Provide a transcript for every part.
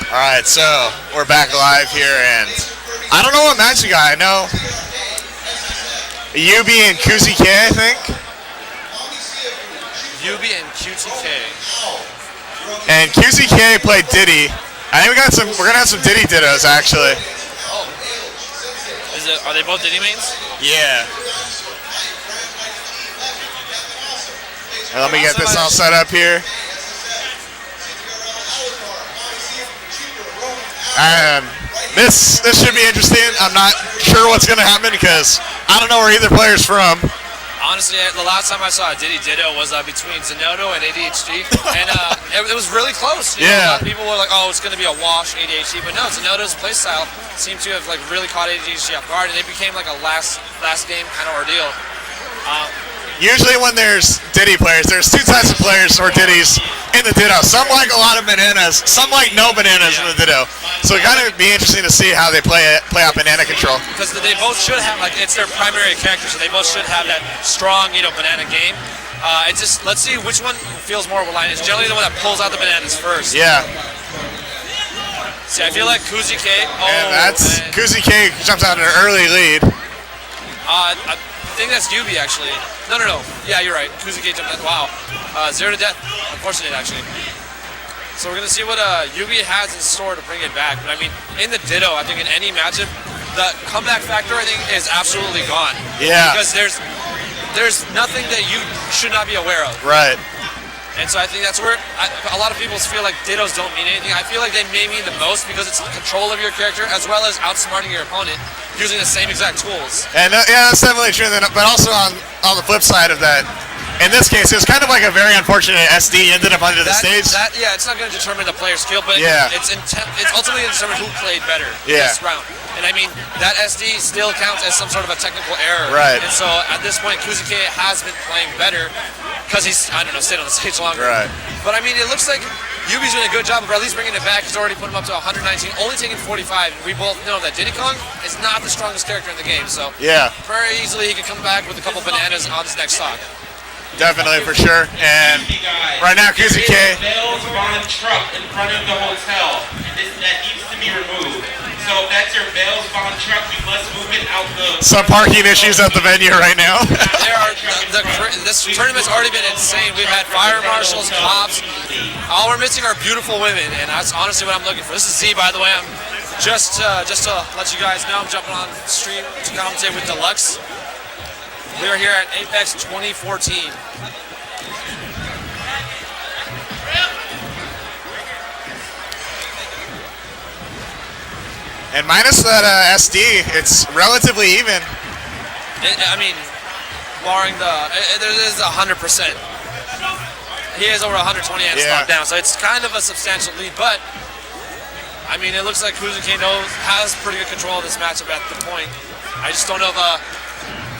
Alright, so we're back live here, and I don't know what match you got. I know Yubi and QZK, I think. Yubi and QTK. And QZK played Diddy. I think we're gonna have some Diddy Dittos actually. Oh. Are they both Diddy mains? Yeah. Let me get this all set up here. This should be interesting. I'm not sure what's going to happen because I don't know where either player's from. Honestly, the last time I saw a Diddy Ditto was between Zenodo and ADHD, and it was really close. You know, a lot of people were like, "Oh, it's going to be a wash, ADHD," but no, Zenodo's playstyle seemed to have really caught ADHD off guard, and it became like a last game kind of ordeal. Usually when there's Diddy players, there's two types of players or Diddies in the Ditto. Some like a lot of bananas, some like no bananas in the Ditto. So it's going to be interesting to see how they play out banana control. Because they both should have, it's their primary character, so they both should have that strong, banana game. Let's see which one feels more reliant. It's generally the one that pulls out the bananas first. Yeah. See, I feel like KuziK. KuziK jumps out in an early lead. I think that's Yubi, actually. No. Yeah, you're right. KuziK jumped out. Wow. 0 to death. Unfortunate, actually. So we're going to see what Yubi has in store to bring it back. But, I mean, in the Ditto, I think in any matchup, the comeback factor, I think, is absolutely gone. Yeah. Because there's nothing that you should not be aware of. Right. And so I think that's where a lot of people feel like Dittos don't mean anything. I feel like they may mean the most because it's control of your character as well as outsmarting your opponent using the same exact tools. And that's definitely true. But also on the flip side of that, in this case, it was kind of like a very unfortunate SD ended up under the stage. It's not going to determine the player's skill, but it's ultimately going to determine who played better this round. And I mean, that SD still counts as some sort of a technical error. Right. And so at this point, KuziK has been playing better because he's, stayed on the stage longer. Right. But I mean, it looks like Yubi's doing a good job of at least bringing it back. He's already put him up to 119, only taking 45. We both know that Diddy Kong is not the strongest character in the game. So very easily he could come back with a couple bananas on his next stock. Definitely, for sure. And right now, KuziK. Bell's Bond truck in front of the hotel that needs to be removed. So if that's your Bell's Bond truck, you must move it out the... Some parking issues at the venue right now. This tournament's already been insane. We've had fire marshals, cops. All we're missing are beautiful women, and that's honestly what I'm looking for. This is Z, by the way. I'm just to let you guys know, I'm jumping on stream to commentate with Deluxe. We are here at Apex 2014. And minus that SD, it's relatively even. Barring there is 100%. He has over 120 hands knocked down, so it's kind of a substantial lead. But I mean, it looks like KuziK has pretty good control of this matchup at the point. I just don't know if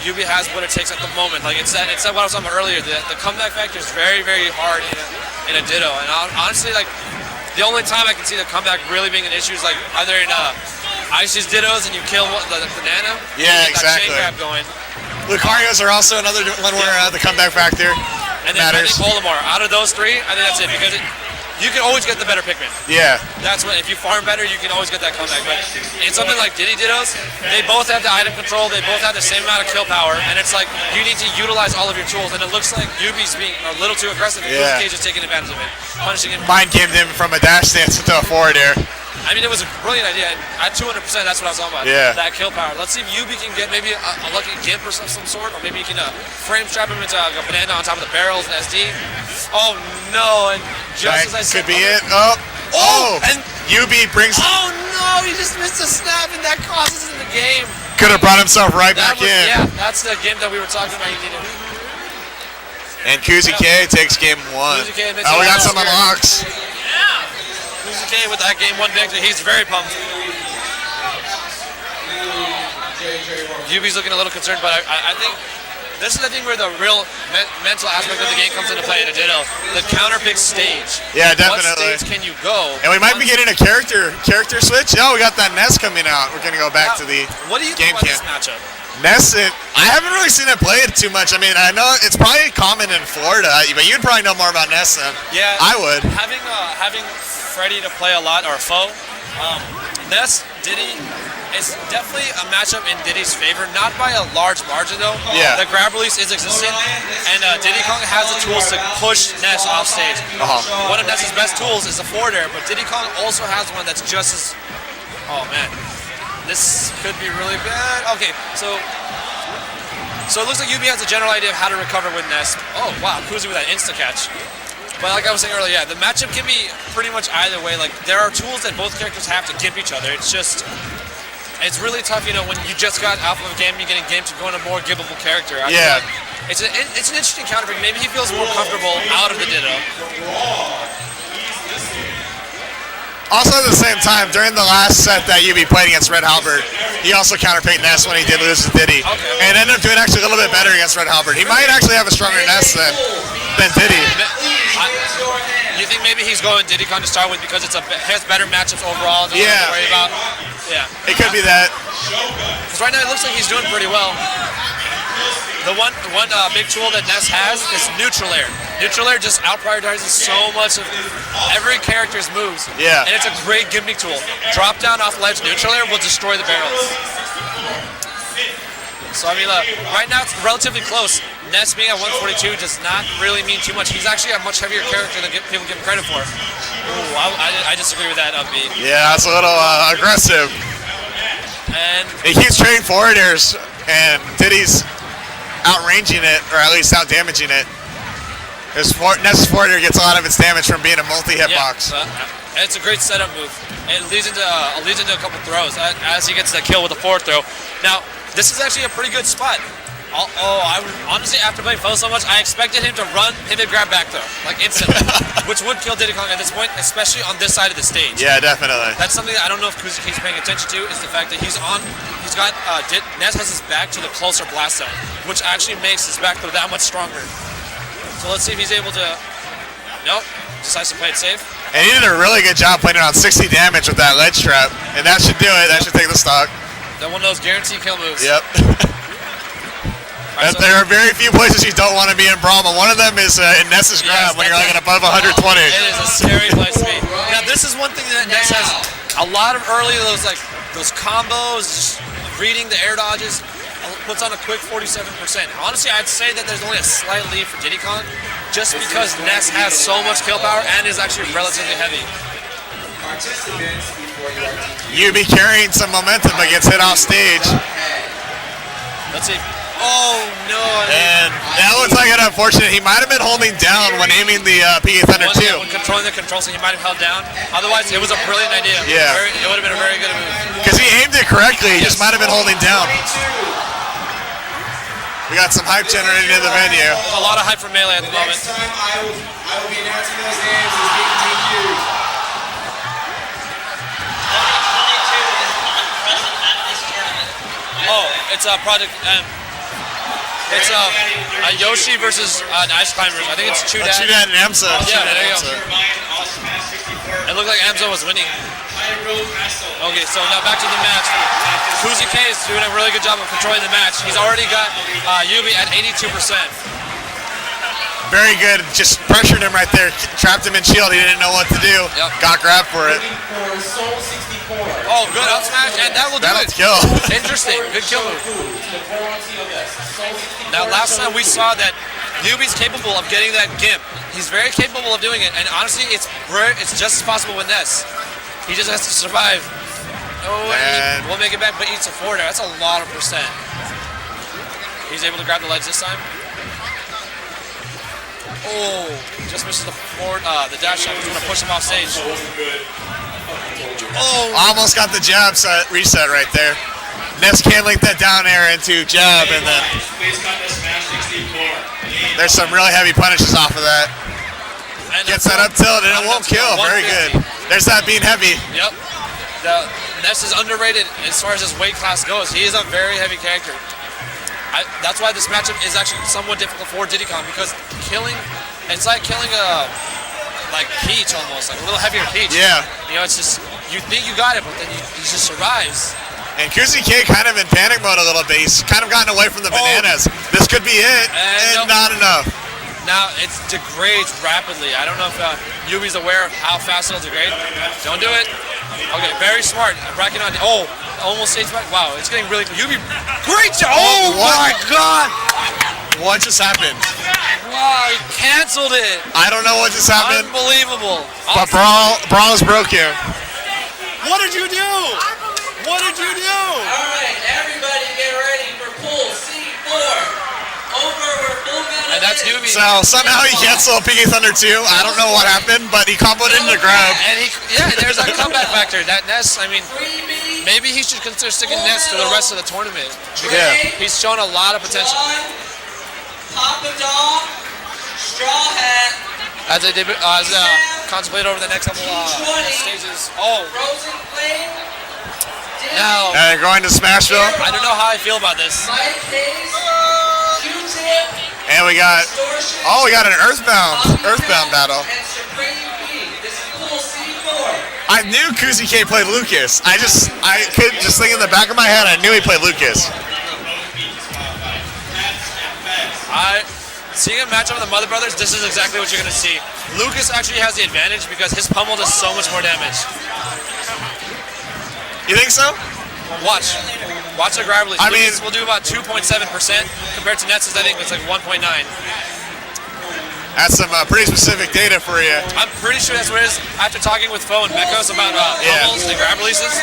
Yubi has what it takes at the moment. It's what I was talking about earlier. The comeback factor is very, very hard in a Ditto. And honestly, the only time I can see the comeback really being an issue is either in Ice's Dittos and you kill the banana. Yeah, you get exactly. That chain grab going. Lucarios are also another one where the comeback factor matters. I think Olimar. Out of those three, I think that's it because you can always get the better Pikmin. Yeah. That's when, if you farm better, you can always get that comeback. But in something like Diddy Dittos, they both have the item control, they both have the same amount of kill power, and it's like you need to utilize all of your tools. And it looks like Yubi's being a little too aggressive, and KuziK is taking advantage of it, punishing him. Mind gamed him from a dash stance into a forward air. I mean, it was a brilliant idea. And at 200%, that's what I was talking about. Yeah. That kill power. Let's see if Yubi can get maybe a lucky gimp or some sort, or maybe he can frame trap him into a banana on top of the barrels and SD. Oh no! And just as I said, could be it. Oh! And Yubi brings. Oh no! He just missed a snap, and that costs us in the game. Could have brought himself right back in. Yeah, that's the game that we were talking about. He needed. And KuziK takes game one. We got some unlocks. Yeah. KuziK with that game one victory. He's very pumped. Yubi's looking a little concerned, but I think this is the thing where the real mental aspect of the game comes into play in a Ditto. The counter pick stage. Yeah, definitely. What stage can you go? And we might be getting a character switch. Oh, we got that Ness coming out. We're going to go back to the What do you think about this matchup? Ness, I haven't really seen it played too much. I mean, I know it's probably common in Florida, but you'd probably know more about Ness than I would. Having Freddy to play a lot, or Foe, Ness, Diddy, it's definitely a matchup in Diddy's favor, not by a large margin though. Yeah. The grab release is existent, and Diddy Kong has the tools to push Ness off stage. One of Ness's best tools is the forward air, but Diddy Kong also has one that's just as... Oh man, this could be really bad. Okay, so it looks like Yubi has a general idea of how to recover with Ness. Oh wow, Kuzi with that insta catch. But like I was saying earlier, yeah, the matchup can be pretty much either way. Like there are tools that both characters have to gimp each other. It's really tough, you know, when you just got Alpha of Game, you're getting game to go in a more giveable character. I feel like it's an interesting counter pick. Maybe he feels more comfortable out of the Ditto. Also at the same time, during the last set that Yubi played against Red Halberd, he also counterpicked Ness when he did lose to Diddy. And ended up doing actually a little bit better against Red Halberd. He might actually have a stronger Ness than Diddy. You think maybe he's going Diddy Kong to start with because it has better matchups overall? To worry about? Yeah. It could be that. Because right now it looks like he's doing pretty well. The one big tool that Ness has is Neutral Air. Neutral Air just out-prioritizes so much of every character's moves. Yeah. And it's a great gimmick tool. Drop down off the ledge, Neutral Air will destroy the barrels. So I mean, right now it's relatively close. Ness being at 142 does not really mean too much. He's actually a much heavier character than people give him credit for. Ooh, I disagree with that, Upbeat. Yeah, that's a little aggressive. And he keeps trading forward airs, and Diddy's outranging it, or at least out-damaging it. Ness's forward air gets a lot of its damage from being a multi-hitbox. Yeah, it's a great setup move. It leads into a couple throws as he gets the kill with the forward throw. Now, this is actually a pretty good spot. Honestly, after playing Foe so much, I expected him to run, pivot, grab back throw, like instantly, which would kill Diddy Kong at this point, especially on this side of the stage. Yeah, definitely. That's something that I don't know if Kuzi keeps paying attention to, is the fact that Ness has his back to the closer blast zone, which actually makes his back throw that much stronger. So let's see if he's able to... Nope, decides to play it safe. And he did a really good job playing around 60 damage with that ledge trap, and that should do it. That should take the stock. That one of those guaranteed kill moves. Yep. Right, so there are very few places you don't want to be in Brahma. One of them is in Ness's grab when you're like at above 120. It is a scary place to be. Now this is one thing that Ness has a lot of early those combos, just reading the air dodges, puts on a quick 47%. Honestly, I'd say that there's only a slight lead for Diddy Kong, just because Ness has so much kill power and is actually relatively heavy. You be carrying some momentum but gets hit off stage. Let's see. Oh no! And that looks like an unfortunate. He might have been holding down when aiming the PA Thunder 2. When controlling the control, so he might have held down. Otherwise, it was a brilliant idea. Yeah. It would have been a very good move. Because he aimed it correctly, he just might have been holding down. We got some hype generated in the venue. There's a lot of hype for Melee at the moment. Next time I will be announcing those names as being DQ'd. Oh, it's a Project M. It's a Yoshi versus Ice Climbers. I think it's Chudat. Chudat and Amsa. Yeah, there you go. It looked like Amsa was winning. Okay, so now back to the match. Kuzi K is doing a really good job of controlling the match. He's already got Yubi at 82%. Very good. Just pressured him right there. Trapped him in shield. He didn't know what to do. Yep. Got grabbed for it. Oh, good up smash, and that will do That'll it. kill. Interesting. Good kill move. Now, last time we saw that Yubi's capable of getting that gimp. He's very capable of doing it, and honestly, it's just as possible with Ness. He just has to survive. Oh, and he won't make it back, but eats a forward air. That's a lot of percent. He's able to grab the ledge this time. Oh, just misses the forward, the dash shot. He's going to push him off stage. Oh, almost got the jab set reset right there. Ness can link that down air into jab, and then there's some really heavy punishes off of that. Gets that up tilt, and it won't kill. Very good. There's that being heavy. Yep. Ness is underrated as far as his weight class goes. He is a very heavy character. That's why this matchup is actually somewhat difficult for Diddy Kong, because it's like killing a Peach almost, like a little heavier Peach. Yeah. You know, it's just, you think you got it, but then he just survives. And Kuzi K kind of in panic mode a little bit. He's kind of gotten away from the bananas. This could be it, and not enough. Now it degrades rapidly. I don't know if Yubi's aware of how fast it'll degrade. Don't do it. Okay, very smart. Bracking on. Oh, almost stays back. Wow, it's getting really. Yubi, great job. Oh my God. What just happened? Wow, he canceled it. I don't know what just happened. Unbelievable. But Brawl is broke here. What did you do? What did you do? All right, everybody get ready for pool C4. Over where full metal And that's is. Yubi. So somehow he canceled PK Thunder 2. I don't know what happened, but he comboed into grab. And there's that comeback factor. That Ness, I mean, 3B, maybe he should consider sticking Ness for the rest of the tournament. Yeah. He's shown a lot of potential. John, Papa Dog, Straw Hat, As they contemplate over the next couple stages. Oh, Frozen Flame, now And they're going to Smashville. I don't know how I feel about this. Mike Hayes, Q-Tip, And we got, Distortion, oh, we got an Earthbound battle. and Supreme B. This is pool C4. I knew Kuzi K played Lucas. I could just think in the back of my head, I knew he played Lucas. Seeing a matchup of the Mother Brothers, this is exactly what you're going to see. Lucas actually has the advantage because his pummel does so much more damage. You think so? Watch the grab release. I mean- Lucas will do about 2.7% compared to Ness's, I think it's like 1.9. That's some pretty specific data for you. I'm pretty sure that's what it is. After talking with Fo and Mekos about pummels and grab releases,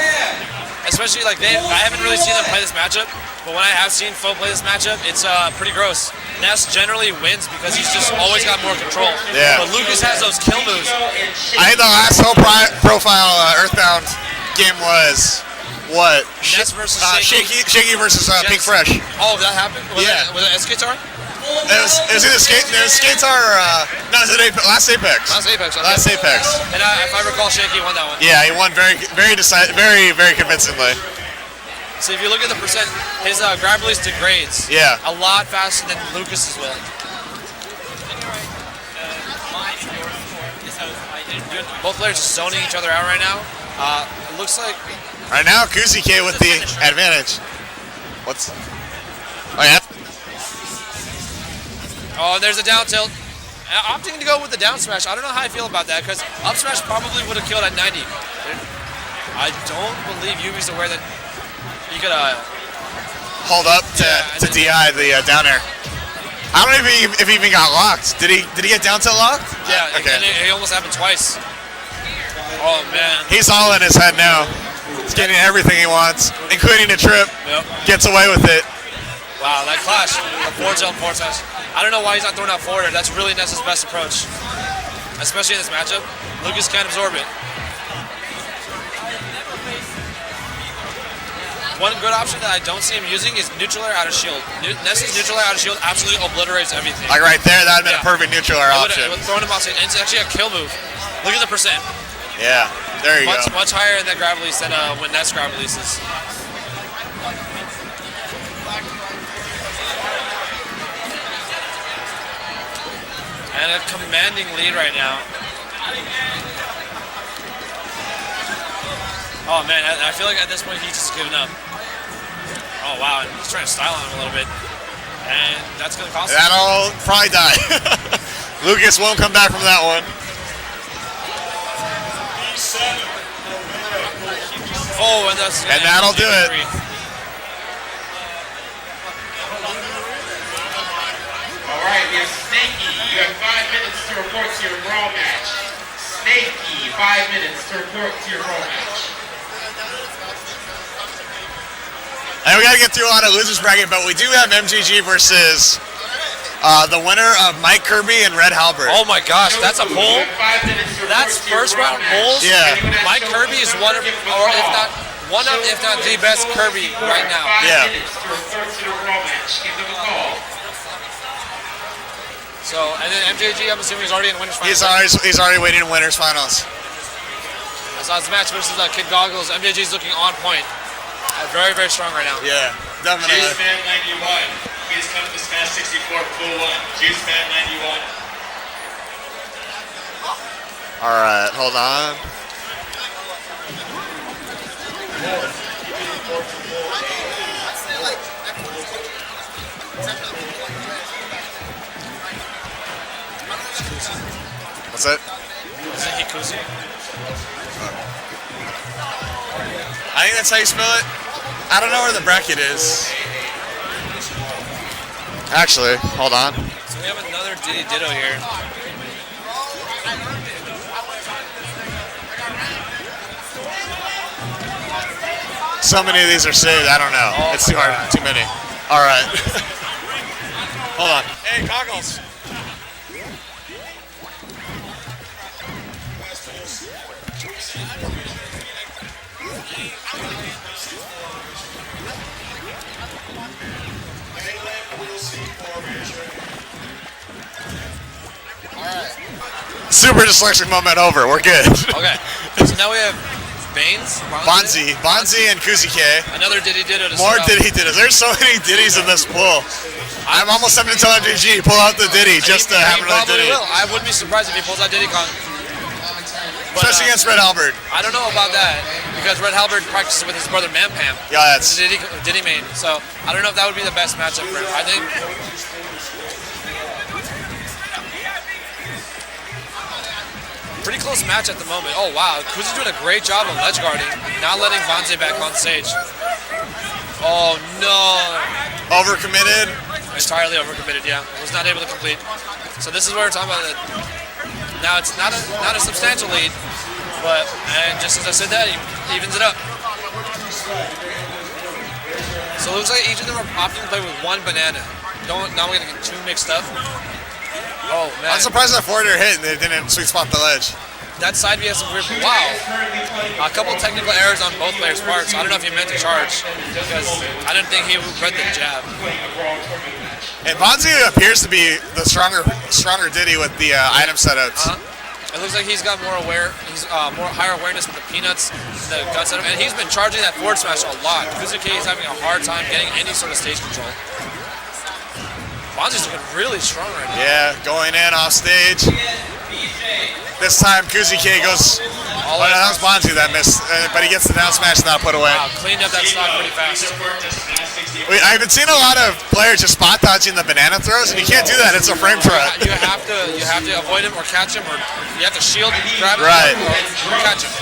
especially like I haven't really seen them play this matchup, but when I have seen Fo play this matchup, it's pretty gross. Ness generally wins because he's just always got more control. Yeah. But Lucas has those kill moves. I think the last whole profile Earthbound game was what? Ness versus Shaky versus Pink Fresh. Oh, that happened? Was Yeah. it SKTR? It was either Skatar or no, it was Last Apex. Last Apex. Okay. Last Apex. And if I recall, Shaky won that one. Yeah, he won very convincingly. So if you look at the percent, his grab release degrades. Yeah. A lot faster than Lucas's will. Both players just zoning each other out right now. It looks like Right now, Kuzi K with the advantage. What's? Oh yeah. oh, there's a down tilt. Opting to go with the down smash. I don't know how I feel about that because up smash probably would have killed at 90. I don't believe Yubi's aware that he could Hold up to DI the down air. I don't know if he even got locked. Did he get down tilt locked? yeah. Okay. And it almost happened twice. Oh man. He's all in his head now. He's getting everything he wants, including a trip. Yep. Gets away with it. Wow, that clash. The forward tilt and forward smash. I don't know why he's not throwing out forward air. That's really Ness's best approach, especially in this matchup. Lucas can't absorb it. One good option that I don't see him using is neutral air out of shield. Ness's neutral air out of shield absolutely obliterates everything. Like right there, that would have been a Yeah. perfect neutral air It option. would thrown him off, and it's actually a kill move. Look at the percent. Yeah, there you go. Much higher in that grab release than when Ness grab releases. And a commanding lead right now. Oh man, I feel like at this point he's just given up. Oh wow, and he's trying to style on him a little bit. And that's gonna cost him. That'll probably die. Lucas won't come back from that one. Oh, and that's And that'll do it. All right, we have Snakey. You have 5 minutes to report to your Brawl match. Snakey, 5 minutes to report to your Brawl match. And we got to get through a lot of losers bracket, but we do have MGG versus the winner of Mike Kirby and Red Halbert. Oh my gosh, that's a You pull. have 5 minutes to report That's to your first Brawl round match. pulls. Yeah. Mike Kirby is one of, or if not the best Kirby right now. 5 Yeah. minutes to report to the Brawl match. Give them a call. So, and then MJG, I'm assuming he's already in winners finals. He's already waiting in winners finals. So that's the match versus Kid Goggles. MJG's looking on point. Very, very strong right now. Yeah, definitely. JuiceFan 91. Please come to Smash 64 Pool 1. JuiceFan 91. All right, hold on. What's that? Is it Hikuzu? I think that's how you spell it. I don't know where the bracket is. Actually, hold on. So we have another Diddy Ditto here. So many of these are saved, I don't know. Oh It's too my hard, God. too many. All right. Hold on. Hey, goggles. Super dyslexic moment over. We're good. Okay. So now we have Baines, Bonzi and Kuzuke. another Diddy Ditto to More start off. Diddy Dittos. There's so many Diddies in this pool. I'm almost tempted to tell MDG, pull out the Diddy just to have He another probably Diddy. will. I wouldn't be surprised if he pulls out Diddy Kong. But, Especially against Red Halberd. I don't know about that because Red Halberd practices with his brother Mampam. Yeah, This that's is Diddy main, so I don't know if that would be the best matchup for him. I think pretty close match at the moment. Oh wow, Kuzi's doing a great job of ledge guarding, not letting Bonze back on stage. Oh no, overcommitted. entirely overcommitted. Yeah, was not able to complete. So this is what we're talking about. Now it's not a substantial lead, but and just as I said that, he evens it up. So it looks like each of them are opting to play with one banana. Now we're gonna get two mixed up. Oh man, I'm surprised that forward air hit and they didn't sweet spot the ledge. that side B has some weird. Wow, a couple technical errors on both players' parts. I don't know if he meant to charge because I didn't think he read the jab. And Bonzi appears to be the stronger Diddy with the item setups. It looks like he's got more more higher awareness with the peanuts, the gut setup, and he's been charging that forward smash a lot. Kuzuke is having a hard time getting any sort of stage control. Bonzi's looking really strong right now. Yeah, going in off stage. This time Kuzuke goes. Oh, no, that was Bonzi that missed, but he gets the down smash not put away. Wow, cleaned up that stock pretty fast. I've been seeing a lot of players just spot dodging the banana throws, and you can't do that. It's a frame trap. You have to avoid him or catch him, or you have to shield, grab him, Right. or catch him.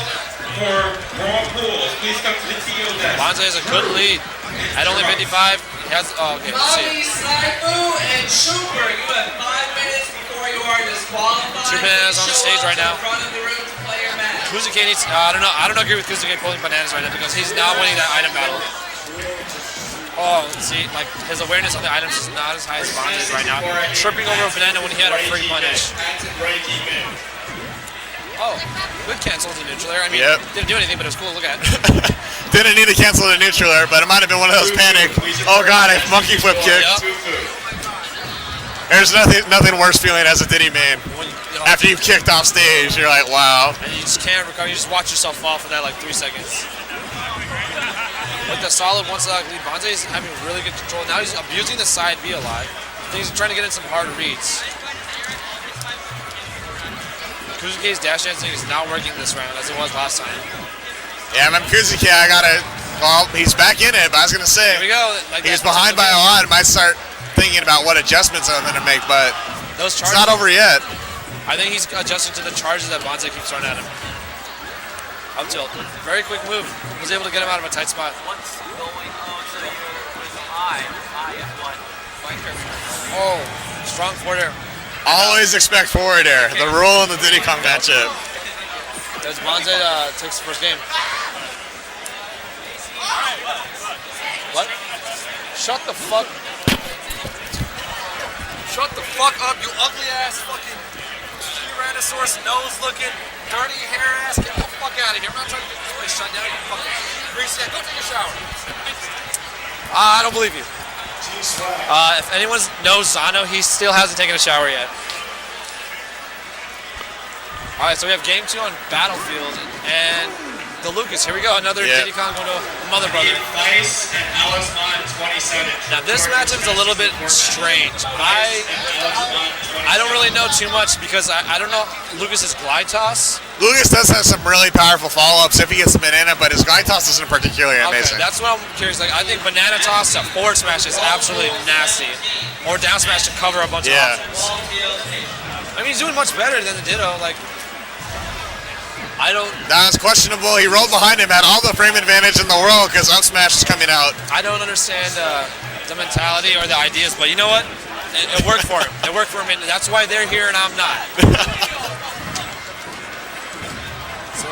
For Raw Pools, please come to the TO desk. Bonzi has a good lead at only 55. He has okay, let's see. Bobby, Saifu, and Super, you have 5 minutes before you are disqualified. Two bananas on the stage right now. In front of the room to play your match. Kuzuke needs. I don't agree with Kuzuke pulling bananas right now because he's not winning that item battle. Oh, see, like his awareness on the items is not as high as Bonzi's right now. Tripping over a banana when he had a free punish. Oh, good cancel to neutral air. I mean, Yep. didn't do anything, but it was cool to look at. Didn't need to cancel the neutral air, but it might have been one of those panic. Oh god, a monkey flip kick. Yep. There's nothing worse feeling as a Diddy main. When, After you've kicked off stage, you're like, wow. and you just can't recover. You just watch yourself fall for that like 3 seconds. With the solid one stock lead, Bonze is having really good control. Now he's abusing the side B a lot. I think he's trying to get in some hard reads. Kuzuke's dash dancing is not working this round as it was last time. Yeah, I'm Kuzuke, well, he's back in it, but I was going to say, Here we go. Like he's that- behind by a lot. Might start thinking about what adjustments I'm going to make, but Those it's charges. not over yet. I think he's adjusting to the charges that Bonze keeps throwing at him. Up tilt. Very quick move. Was able to get him out of a tight spot. Oh, strong forward air. Always expect forward air. The rule in the Diddy Kong matchup. As Bonze takes the first game. What? Shut the fuck. Shut the fuck up, you ugly ass fucking Tyrannosaurus nose looking, dirty hair ass. Get the fuck out of here. I'm not trying to get this place shut down, you fucking greasy ass. Go take a shower. I don't believe you. If anyone knows Zano, he still hasn't taken a shower yet. Alright, so we have game 2 on Battlefield and the Lucas. Here we go, another Yeah. Diddy Kong going to Mother Brother. Vice and Alice Mon 27. Now this matchup is a little bit strange. I don't really know too much because I don't know Lucas's glide toss. Lucas does have some really powerful follow-ups if he gets the banana, but his glide toss isn't particularly Okay, amazing. that's what I'm curious. Like I think banana toss to forward smash is absolutely nasty, or down smash to cover a bunch Yeah. of options. I mean, he's doing much better than the Ditto. Like, I don't. That was questionable. He rolled behind him, had all the frame advantage in the world because up smash is coming out. I don't understand the mentality or the ideas, but you know what? It worked for him. It worked for him, and that's why they're here and I'm not. So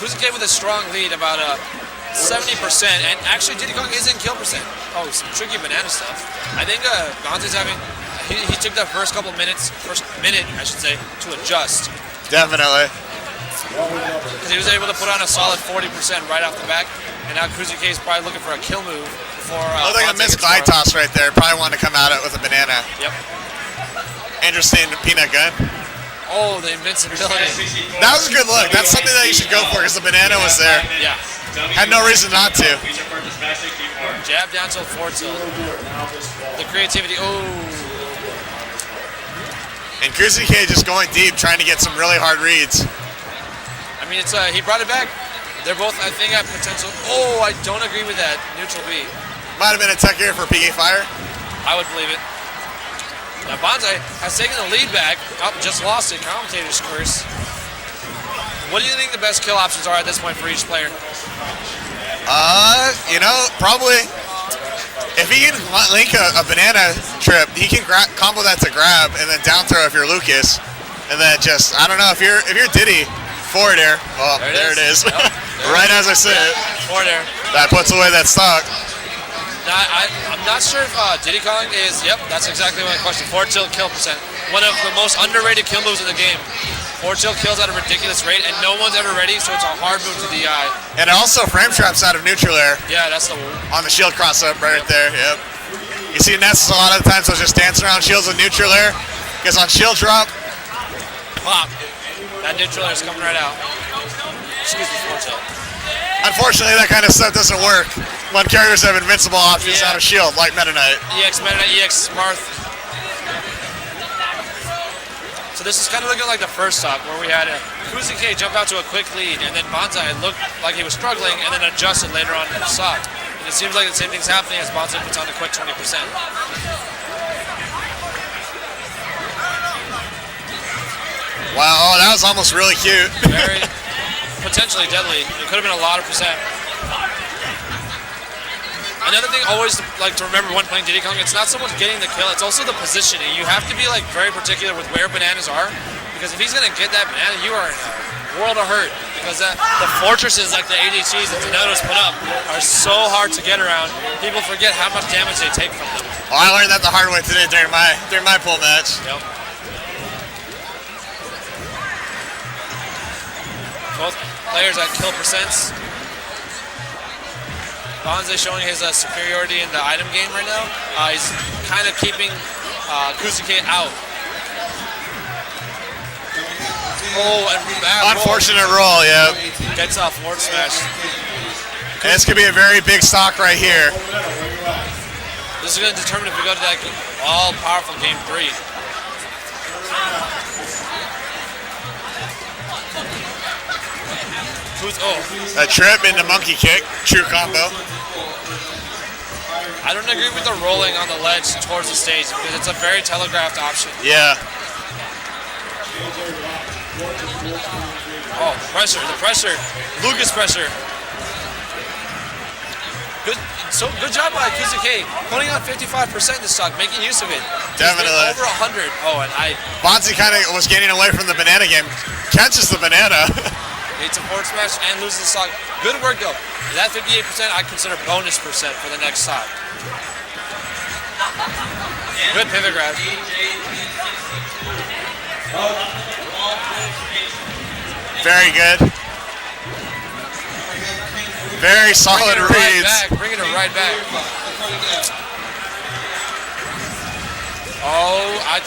Kuzuke with a strong lead, about 70%, and actually Diddy Kong is in kill percent. Oh, some tricky banana stuff. I think Bonze's having. He took the first minute, I should say, to adjust. Definitely. Because he was able to put on a solid 40% right off the back, and now Kuzuke is probably looking for a kill move before. Looked like a missed glide toss right there. Probably wanted to come at it with a banana. Yep. Interesting peanut gun. Oh, the invincibility. That was a good look. That's something that you should go for because the banana was there. Yeah. Had no reason not to. Jab down to a forward tilt. The creativity. Oh. And Kuzuke just going deep, trying to get some really hard reads. I mean, it's he brought it back. They're both, I think, have potential. Oh, I don't agree with that. Neutral B. Might have been a tech here for PK Fire. I would believe it. Now Bonze has taken the lead back. Oh, just lost it. Commentator's curse. What do you think the best kill options are at this point for each player? You know, probably if he can link a banana trip, he can combo that to grab and then down throw if you're Lucas, and then just I don't know if you're Diddy forward air. Oh, there it is. Yep, right as I said it. Forward air. That puts away that stock. Now, I'm not sure if Diddy Kong is. Yep, that's exactly my question. Forward tilt kill percent. One of the most underrated kill moves in the game. Forward tilt kills at a ridiculous rate, and no one's ever ready, so it's a hard move to DI. And it also frame traps out of neutral air. Yeah, that's the on the shield cross up right there. Yep. You see Nessus a lot of the times will just dance around shields with neutral air. Because on shield drop, pop. That neutral air is coming right out. Excuse me, forward tilt. Unfortunately, that kind of stuff doesn't work when characters have invincible options out of shield, like Meta Knight. EX Meta Knight, EX Marth. So this is kind of looking like the first stock where we had Kuzuke jump out to a quick lead, and then Bonze looked like he was struggling, and then adjusted later on in the stock. And it seems like the same thing's happening as Bonze puts on the quick 20%. Wow, oh, that was almost really cute. Very potentially deadly. It could have been a lot of percent. Another thing always like to remember when playing Diddy Kong, it's not so much getting the kill, it's also the positioning. You have to be like very particular with where bananas are, because if he's gonna get that banana, you are in a world of hurt. Because the fortresses like the ADCs that Donatos put up are so hard to get around. People forget how much damage they take from them. Oh, I learned that the hard way today during my pool match. Yep. Both players at kill percents. Bonze showing his superiority in the item game right now. He's kind of keeping Kuzuke out. Oh, and bad unfortunate roll, yeah. Gets off forward smash. And this could be a very big stock right here. This is going to determine if we go to that all-powerful game 3. A trip into monkey kick, true combo. I don't agree with the rolling on the ledge towards the stage because it's a very telegraphed option. Yeah. Oh, the pressure. Lucas pressure. Good job by Kuzuke, putting on 55% this stock, making use of it. Definitely. Over 100. Oh, and Bonze kind of was getting away from the banana game. Catches the banana. Hits a forward smash and loses the stock. Good work though. That 58% I consider bonus percent for the next stock. Good pivot grab. Very good. Very solid reads. Bringing it right back. Oh, I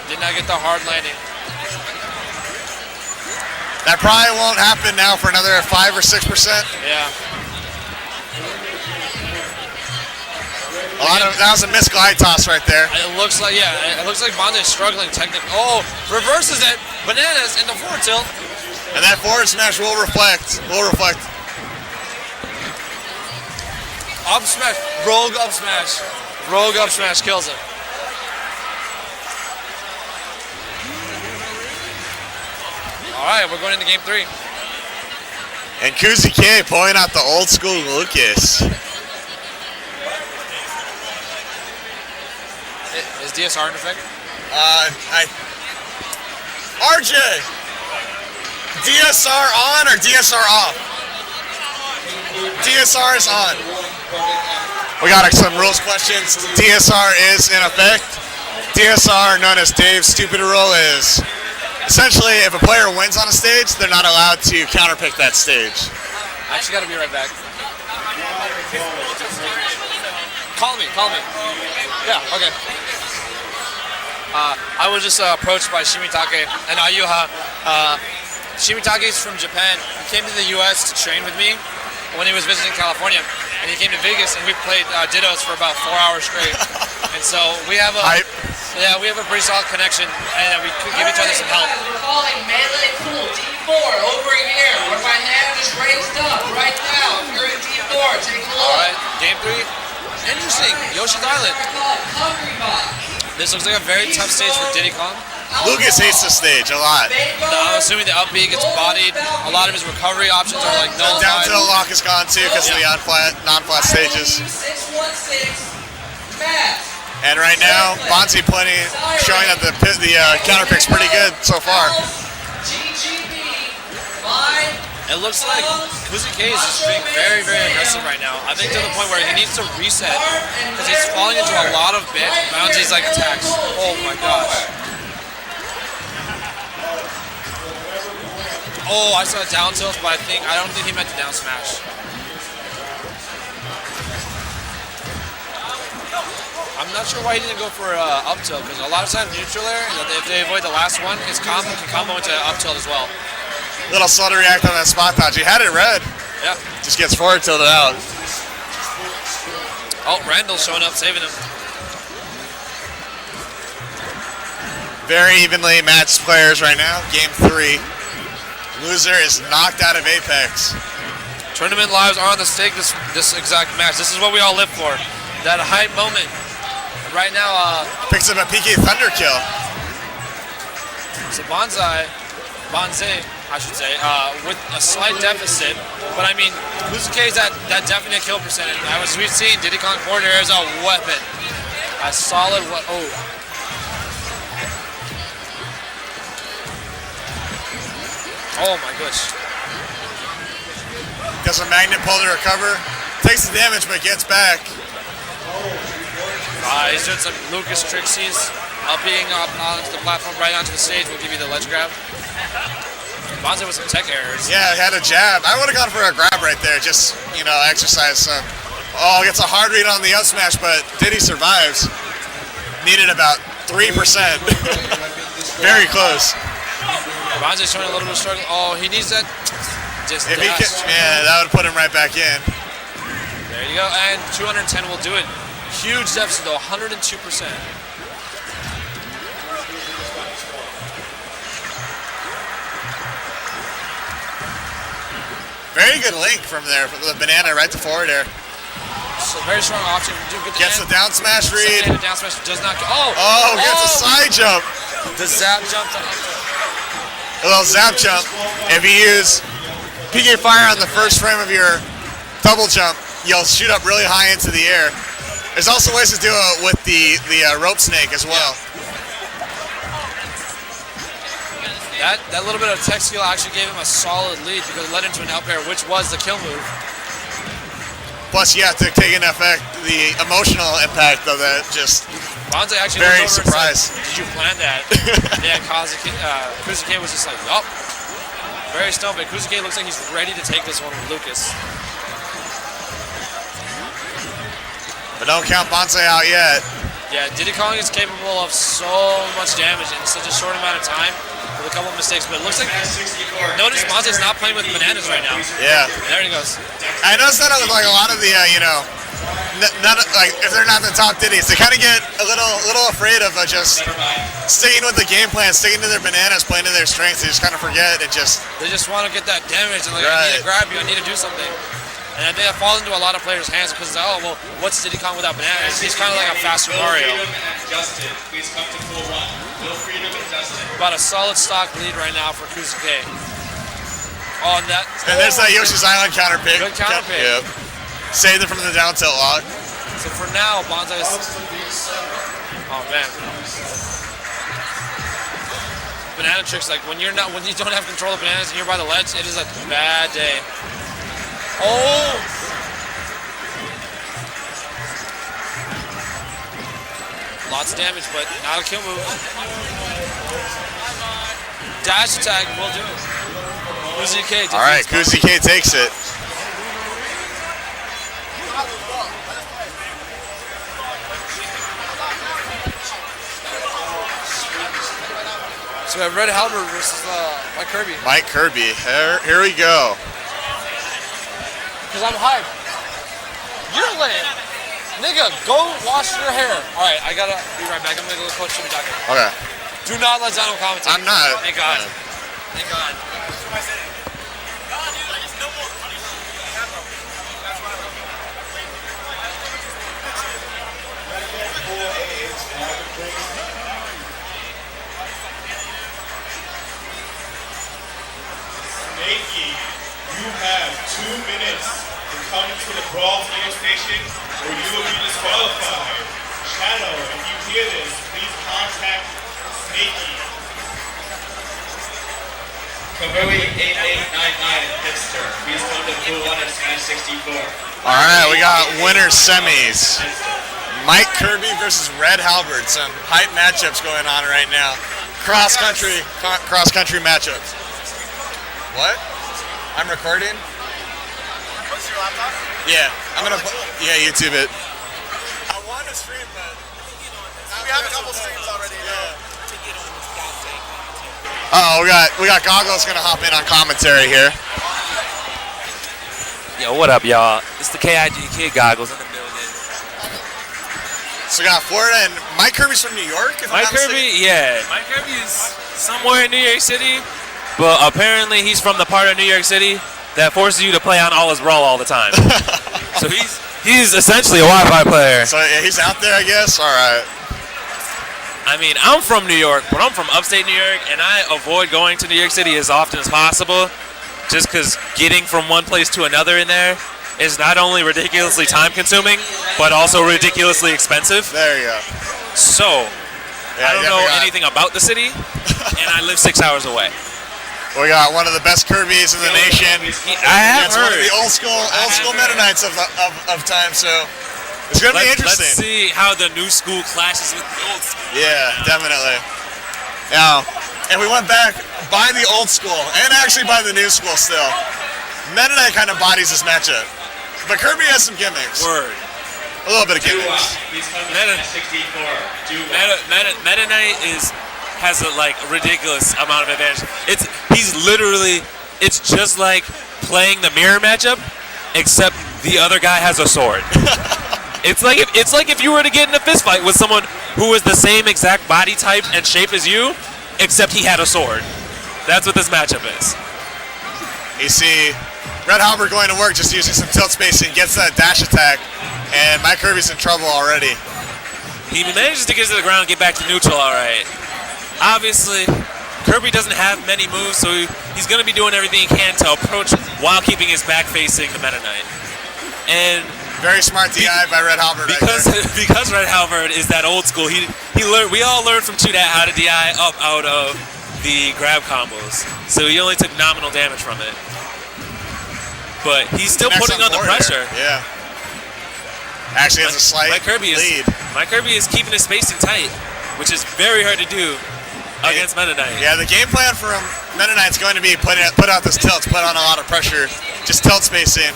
did not get the hard landing. That probably won't happen now for another 5 or 6%. Yeah. That was a missed glide toss right there. It looks like Bonze is struggling technically. Oh, reverses it. Bananas in the forward tilt. And that forward smash will reflect. Up smash. Rogue up smash. Rogue up smash kills him. All right, we're going into game 3. And Kuzi K pulling out the old school Lucas. Is DSR in effect? RJ, DSR on or DSR off? DSR is on. We got some rules questions. DSR is in effect. DSR, known as Dave's stupid rule, is essentially if a player wins on a stage, they're not allowed to counterpick that stage. I actually got to be right back. Call me. Yeah, okay. I was just approached by Shimitake and Ayuha. Shimitake is from Japan. He came to the U.S. to train with me when he was visiting California. And he came to Vegas and we played Dittos for about 4 hours straight. And so we have a pretty solid connection and we could give each other some help. We're calling Melee Pool D4 over here where my hand is raised up right now. If you're in D4, take a look. Alright, game 3. Interesting. Yoshi's Island. They're called Hungry Box. This looks like a very tough stage for Diddy Kong. Lucas hates the stage a lot. I'm assuming the up B gets bodied. A lot of his recovery options are like Down nullified. tilt lock is gone too because of the non-flat stages. 616 Matt. And right now, Bonzi showing that the counter pick's pretty good so far. GGB 5. It looks like Kuzi K is just being very, very aggressive right now. I think to the point where he needs to reset because he's falling into a lot of bounties like attacks. Oh my gosh. Oh, I saw down tilts, but I don't think he meant to down smash. I'm not sure why he didn't go for up tilt because a lot of times neutral air, if they avoid the last one, his combo can combo into up tilt as well. Little slow to react on that spot dodge. He had it red. Yeah. Just gets forward tilted out. Oh, Randall's showing up, saving him. Very evenly matched players right now. Game 3. Loser is knocked out of Apex. Tournament lives are on the stake this exact match. This is what we all live for. That hype moment. Right now, picks up a PK Thunder kill. So Bonze, I should say, with a slight deficit. But I mean, Kuzuke is that definite kill percentage. As we've seen, Diddy Kong forward air is a weapon. A solid Oh my gosh. Does a magnet pull to recover. Takes the damage but gets back. He's doing some Lucas tricksies. Being up onto the platform, right onto the stage will give you the ledge grab. Bonze with some tech errors. Yeah, he had a jab. I would have gone for a grab right there. Just, exercise some. Oh, gets a hard read on the up smash, but Diddy survives. Needed about 3%. Very close. Bonze's showing a little bit of struggle. Oh, he needs that. Just if he can, that would put him right back in. There you go, and 210 will do it. Huge deficit though, 102%. Very good link from there, from the banana right to forward air. So very strong option. Gets the down smash read. The down smash does not. Gets a side jump. The zap jump. A little zap jump. If you use PK Fire on the first frame of your double jump, you'll shoot up really high into the air. There's also ways to do it with the rope snake as well. That little bit of tech skill actually gave him a solid lead because it led into an up air, which was the kill move. Plus, you have to take into effect the emotional impact of that. Just Bonze actually very surprised. Said, did you plan that? Yeah, Kuzuke was just like, nope. Very stoned, but Kuzuke looks like he's ready to take this one with Lucas. But don't count Bonze out yet. Yeah, Diddy Kong is capable of so much damage in such a short amount of time with a couple of mistakes, but it looks like, notice Bonze's not playing with bananas right now. Yeah. There he goes. I noticed that with like a lot of the, if they're not the top Diddies, they kind of get a little afraid of just sticking with the game plan, sticking to their bananas, playing to their strengths. They just kind of forget and just... They just want to get that damage and like, I need to grab you, I need to do something. And I think that falls into a lot of players' hands because, oh, well, what's Diddy Kong without bananas? He's kind of like a faster Mario. Freedom and Justin, please come to pool 1. Will Freedom and Justin. About a solid stock lead right now for Kuzuke. Oh, and that. And there's that Yoshi's Island counter pick. Good counter pick. Yep. Saved it from the down tilt lock. So for now, Banzai is. Oh man. Banana tricks, like when you don't have control of bananas and you're by the ledge, it is a bad day. Oh! Lots of damage, but not a kill move. Dash attack will do. Kuzuke. All right, Kuzuke takes it. So we have Red Halberd versus Mike Kirby. Mike Kirby. Here we go. Because I'm hyped. You're lame. Nigga, go wash your hair. All right, I gotta be right back. I'm gonna go to Coach Shimitake. Okay. Do not let Zano commentate. I'm not. Thank God. Thank God. Nakey, you have 2 minutes to come to the Brawl Player Station or you will be disqualified. Shadow, if you hear this, please contact Snakey. Kavui 8899 Hipster, please come to pool 1 at Smash 64. All right, we got winner semis. Mike Kirby versus Red Halberd. Some hype matchups going on right now. Cross country matchups. What? I'm recording? What's your laptop? Yeah, YouTube it. I want to stream, but we have a couple streams already. Oh, we got Goggles gonna hop in on commentary here. Yo, what up, y'all? It's the KIG Kid Goggles in the building. So we got Florida and Mike Kirby's from New York. If I'm Mike not Kirby, mistaken. yeah. Mike Kirby is somewhere in New York City, but apparently he's from the part of New York City that forces you to play on all his Brawl all the time. So he's essentially a Wi-Fi player. So yeah, he's out there, I guess. All right. I mean, I'm from New York, but I'm from upstate New York, and I avoid going to New York City as often as possible, just because getting from one place to another in there is not only ridiculously time-consuming, but also ridiculously expensive. There you go. So, Yeah, I don't know anything about the city, and I live 6 hours away. We got one of the best Kirby's in the nation. I have It's one of heard. the old school Meta Knights of time. So it's gonna be interesting. Let's see how the new school clashes with the old school. Yeah, definitely. Now, and we went back by the old school and actually by the new school still. Meta Knight kind of bodies this matchup, but Kirby has some gimmicks. Word. A little bit of gimmicks. Please come to Meta- Smash 64. Meta Knight has a ridiculous amount of advantage. It's just like playing the mirror matchup, except the other guy has a sword. It's like if you were to get in a fist fight with someone who was the same exact body type and shape as you, except he had a sword. That's what this matchup is. You see Red Halberd going to work, just using some tilt spacing, gets that dash attack, and Mike Kirby's in trouble already. He manages to get to the ground and get back to neutral all right. Obviously, Kirby doesn't have many moves, so he's going to be doing everything he can to approach while keeping his back facing the Meta Knight. And Very smart DI by Red Halberd. because Red Halberd is that old school, we all learned from Chudat how to DI up out of the grab combos. So he only took nominal damage from it. But he's still putting on the pressure. Yeah. Actually has a slight Mike Kirby is keeping his spacing tight, which is very hard to do against Meta Knight. Yeah, the game plan for Meta Knight's going to be put out this tilt, put on a lot of pressure, just tilt spacing.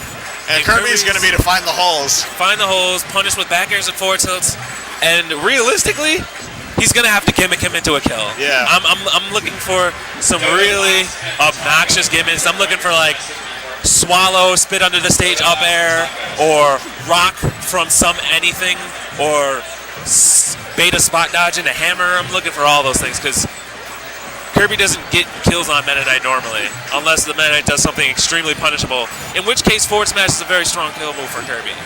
And Kirby's going to be to find the holes. Find the holes, punish with back airs and forward tilts, and realistically, he's going to have to gimmick him into a kill. Yeah. I'm looking for some really obnoxious gimmicks. I'm looking for like swallow, spit under the stage up air, or rock from some anything, or beta spot dodge into hammer. I'm looking for all those things because Kirby doesn't get kills on Meta Knight normally, unless the Meta Knight does something extremely punishable, in which case forward smash is a very strong kill move for Kirby.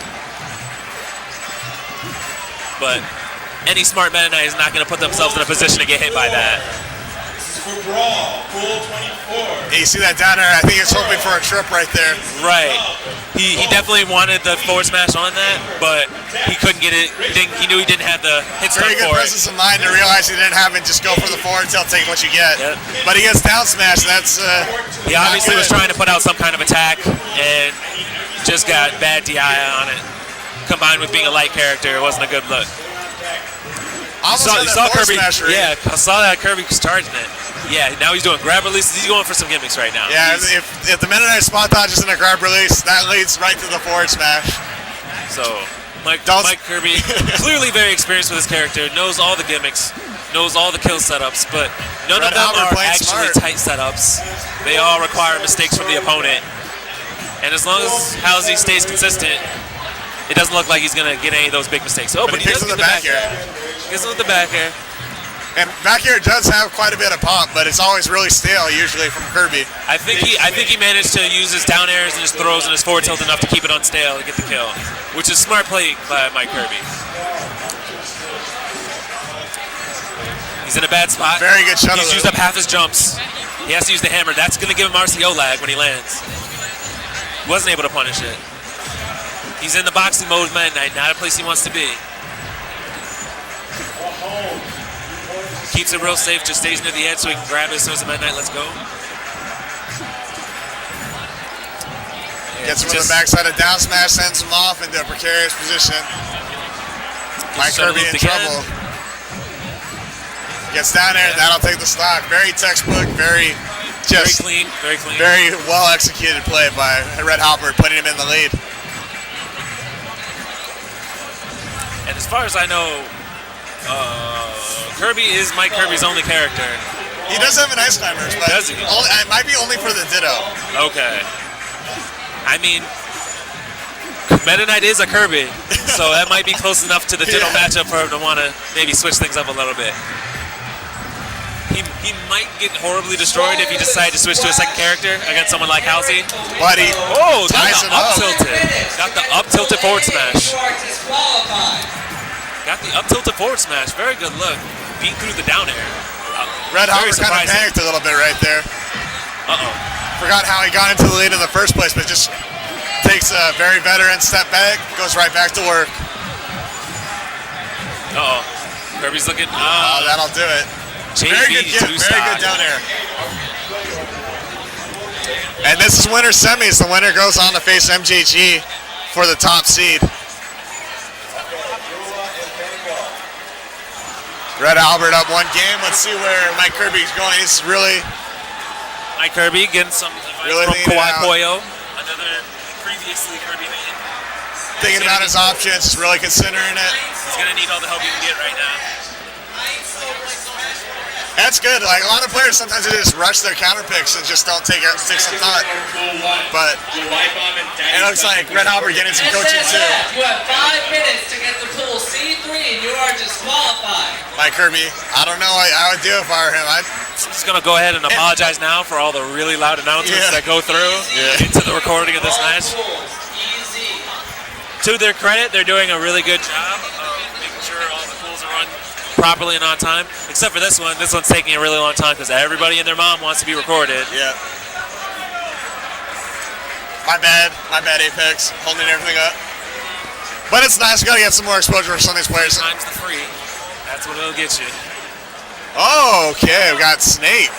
But any smart Meta Knight is not going to put themselves in a position to get hit by that. For Brawl, Pool 24. Yeah, you see that down there? I think he's hoping for a trip right there. Right. He definitely wanted the forward smash on that, but he couldn't get it. He knew he didn't have the hit stun Very good for it. presence of mind to realize he didn't have it. Just go for the forward tilt, take what you get. Yep. But he gets down smash. That's He obviously was trying to put out some kind of attack and just got bad DI on it. Combined with being a light character, it wasn't a good look. Almost You had saw that forward Kirby. smash read. Yeah, I saw that Kirby was charging it. Yeah, now he's doing grab releases. He's going for some gimmicks right now. Yeah, if the Meta Knight spot dodges in a grab release, that leads right to the forward smash. So Mike Kirby, clearly very experienced with his character, knows all the gimmicks, knows all the kill setups, but none Red of them Albert are playing actually smart. tight setups. They all require mistakes from the opponent. And as long as Halsey stays consistent, it doesn't look like he's going to get any of those big mistakes. Oh, but he picks does up get the the back back air. air. Gets with the back air. And back air does have quite a bit of pop, but it's always really stale usually from Kirby. I think he managed to use his down airs and his throws and his forward tilt enough to keep it unstale and get the kill, which is smart play by Mike Kirby. He's in a bad spot. Very good shuttle. He's used up half his jumps. He has to use the hammer. That's going to give him RCO lag when he lands. Wasn't able to punish it. He's in the boxing mode with Meta Knight, not a place he wants to be. Keeps it real safe, just stays near the edge so he can grab it as soon as the Meta Knight lets go. Gets him with the backside of down smash, sends him off into a precarious position. Mike shuttle Kirby in looped again. trouble. Gets down there, that'll take the stock. Very textbook, very clean, very clean. Very well executed play by Red Halberd, putting him in the lead. And as far as I know, Kirby is Mike Kirby's only character. He does have an Ice Climbers, but Does he? It might be only for the Ditto. Okay. I mean, Meta Knight is a Kirby, so that might be close enough to the Ditto matchup for him to want to maybe switch things up a little bit. He might get horribly destroyed if he decided to switch to a second character against someone like Halsey. But he got ties the it up. up tilted. Got the up tilted forward smash. You are disqualified. Got the up tilted forward smash. Very good look. Beat through the down air. Red Very Halberd kind of surprising. panicked a little bit right there. Forgot how he got into the lead in the first place, but just takes a very veteran step back, goes right back to work. Kirby's looking. That'll do it. Very good get, very good down air. And this is winner semis. The winner goes on to face MJG for the top seed. Red Albert up one game. Let's see where Mike Kirby's going. He's really Mike Kirby getting some advice Really from thinking it Kawhi out. Poyo, another previously Kirby man. thinking about his options, just really considering it. He's gonna need all the help he can get right now. That's good. Like a lot of players, sometimes they just rush their counter picks and just don't take some thought. But it looks like Red Halberd getting some coaching too. You have 5 minutes to get the pool C3 and you are disqualified. Mike Kirby, I don't know what I would do if I were him. I'm just gonna go ahead and apologize now for all the really loud announcements that go through into the recording of this match. To their credit, they're doing a really good job of making sure all the pools are run properly and on time. Except for this one. This one's taking a really long time because everybody and their mom wants to be recorded. Yeah. My bad, Apex, holding everything up. But it's nice. We gotta get some more exposure for some of these players. Times the free. That's what it'll get you. Oh, okay. We got Snake.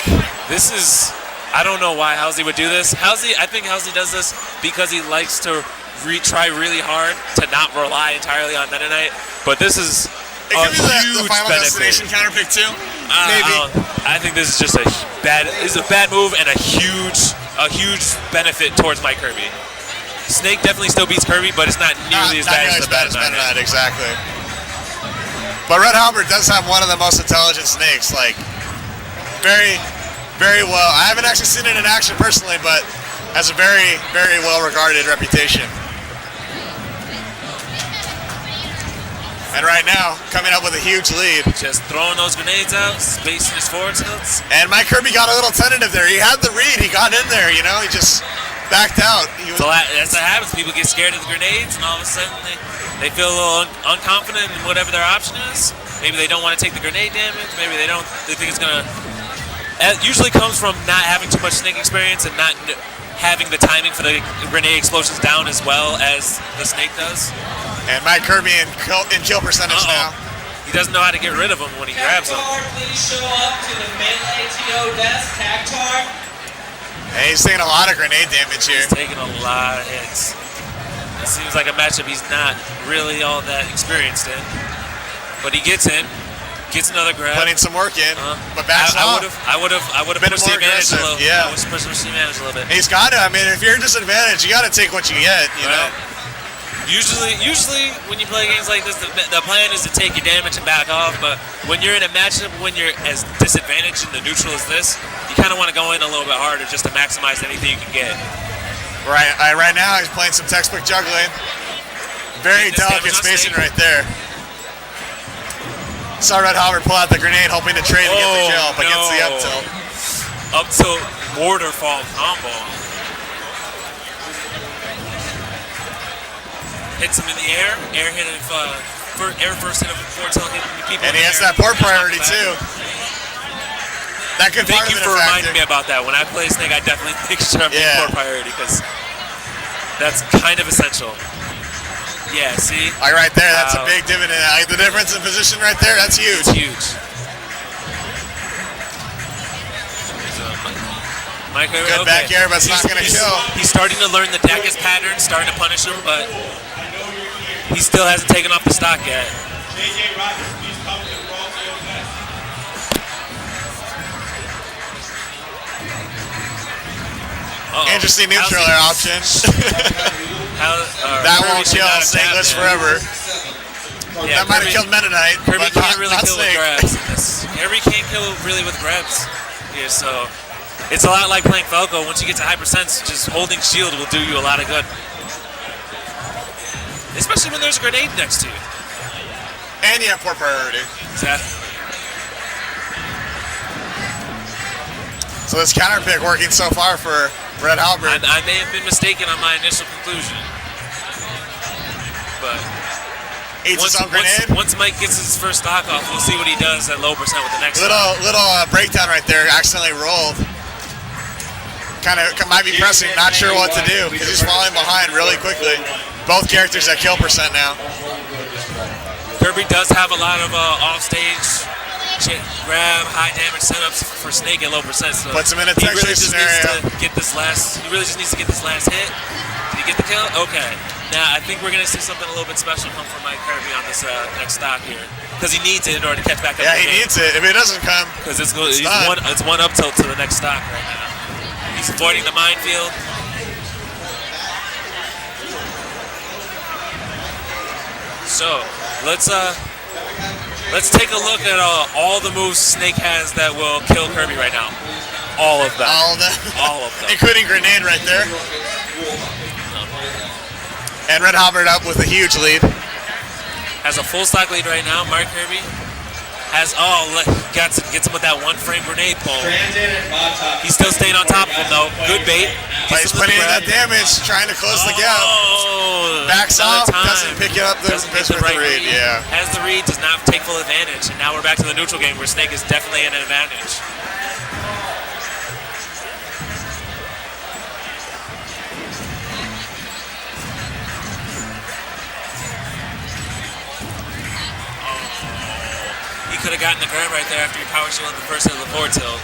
This is. I don't know why Halsey would do this. I think Halsey does this because he likes to try really hard to not rely entirely on Meta Knight. But this is It a could be the huge Final benefit. Destination counter pick too. Maybe. I think this is just a bad. This is a bad move and a huge benefit towards Mike Kirby. Snake definitely still beats Kirby, but it's not nearly as bad as Meta Knight. Exactly. But Red Halberd does have one of the most intelligent snakes. Like very, very well. I haven't actually seen it in action personally, but has a very, very well regarded reputation. And right now, coming up with a huge lead. Just throwing those grenades out, spacing his forward tilts. And Mike Kirby got a little tentative there. He had the read. He got in there, you know. He just backed out. So that's what happens. People get scared of the grenades, and all of a sudden they feel a little unconfident in whatever their option is. Maybe they don't want to take the grenade damage. Maybe they don't. They think it's going to... It usually comes from not having too much snake experience and not having the timing for the grenade explosions down as well as the snake does. And Mike Kirby in kill percentage now. He doesn't know how to get rid of them when he grabs them. Cactar, please show up to the melee TO desk. Cactar. And he's taking a lot of grenade damage here. He's taking a lot of hits. It seems like a matchup he's not really all that experienced in. But he gets in, gets another grab. Putting some work in, but backs off. I would have Been pushed the more advantage a aggressive, little. yeah. I was pushing the advantage a little bit. He's got to. I mean, if you're disadvantaged, you got to take what you get, you know? Usually when you play games like this, the plan is to take your damage and back off. But when you're in a matchup, when you're as disadvantaged in the neutral as this, you kind of want to go in a little bit harder just to maximize anything you can get. Right now, he's playing some textbook juggling. Very delicate spacing right there. Saw Red Howard pull out the grenade, hoping to trade to get the kill, but gets the up tilt. Up tilt mortar fall combo. Hits him in the air hit of air first hit of forward tilt hitting people. And he has that port priority too. That could Thank you for reminding me about that. When I play Snake, I definitely make sure I'm getting port priority because that's kind of essential. Yeah, see? Like right there, that's a big dividend. Like the difference in position right there, that's huge. It's huge. Mike, good back air, but it's not going to kill. He's starting to learn the Dacus pattern, starting to punish him, but he still hasn't taken off the stock yet. JJ Rogers, please come to the Raw Field Nest. Interesting neutral air option. That won't kill Snakeless forever. Yeah, that might have killed Meta Knight. Kirby but can't really not kill Snake. with grabs. Kirby can't kill really with grabs. Yeah, so it's a lot like playing Falco. Once you get to high percents, just holding shield will do you a lot of good. Especially when there's a grenade next to you. And you have port priority. Exactly. So this counter pick working so far for Red Halberd. I may have been mistaken on my initial conclusion. But once Mike gets his first stock off, we'll see what he does at low percent with the next little breakdown right there, accidentally rolled. Kind of might be pressing, not sure what to do because he's falling behind really quickly. Both characters at kill percent now. Kirby does have a lot of off-stage grab, high damage setups for Snake at low percent. So puts him in a he really just scenario. needs to get this last. He really just needs to get this last hit. Did he get the kill? Okay. Now I think we're gonna see something a little bit special come from Mike Kirby on this next stock here because he needs it in order to catch back up. Yeah, he needs it. If it doesn't come, because it's one up tilt to the next stock right now. He's avoiding the minefield. So let's take a look at all the moves Snake has that will kill Kirby right now. All of them. All of them. All of them. Including grenade right there. And Red Halberd up with a huge lead. Has a full stock lead right now. Mark Kirby has gets him with that one frame grenade pull. He's still staying on top of him though. Good bait. He's putting in that damage, trying to close the gap. Backs off, doesn't pick it up the read. Yeah. Has the read, does not take full advantage, and now we're back to the neutral game where Snake is definitely in an advantage. He could have gotten the grab right there after he power shielded the first hit of the forward tilt.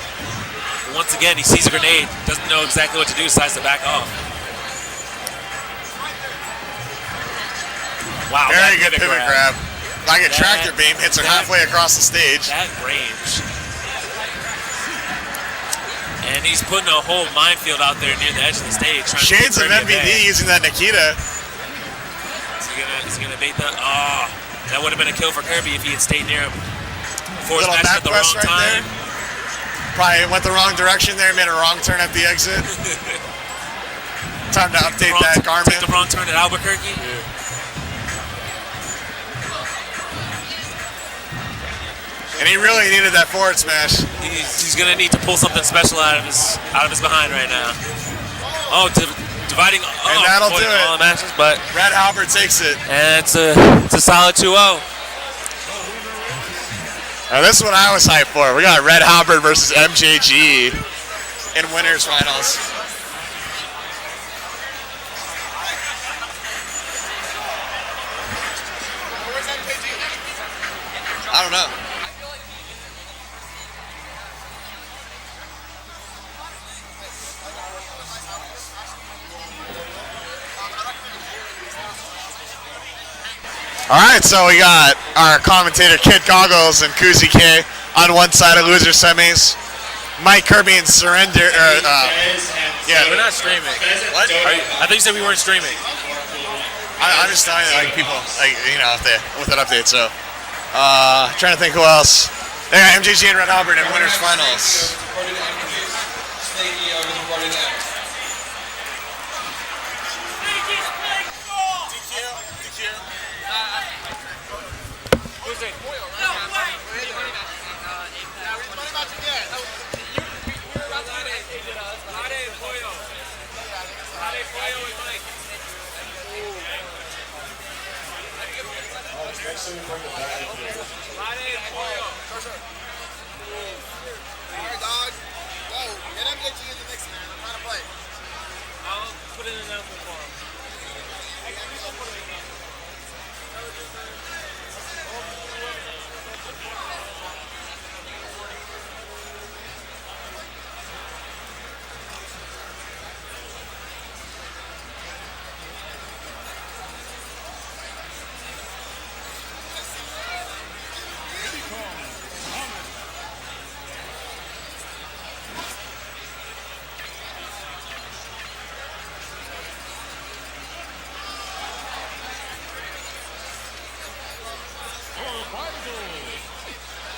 But once again, he sees a grenade, doesn't know exactly what to do, decides to back off. Wow, very good pivot grab. Like a tractor beam, hits her halfway across the stage. That range. And he's putting a whole minefield out there near the edge of the stage. Shades of MVD using that Nikita. Is he gonna bait that? Oh, that would have been a kill for Kirby if he had stayed near him. Force little match at the wrong time. Probably went the wrong direction there, made a wrong turn at the exit. Time to update that Garmin. Take the wrong turn at Albuquerque. And he really needed that forward smash. He's gonna need to pull something special out of his behind right now. Oh, dividing. And that'll do it. All the matches, but Red Halberd takes it. and it's a solid 2-0. Now this is what I was hyped for. We got Red Halberd versus MJG in winners finals. I don't know. All right, so we got our commentator Kid Goggles and Kuzi K on one side of loser semis. Mike Kirby and Surrender. Yeah, We're not streaming. What? I think you said we weren't streaming. I'm just telling you, like people, like if they with an update. So, trying to think who else. They got MJG and Red Halberd in winners finals. Alright, dog. Whoa, get MJG in the mix, man. I'm trying to play. I'll put in an announcement for him.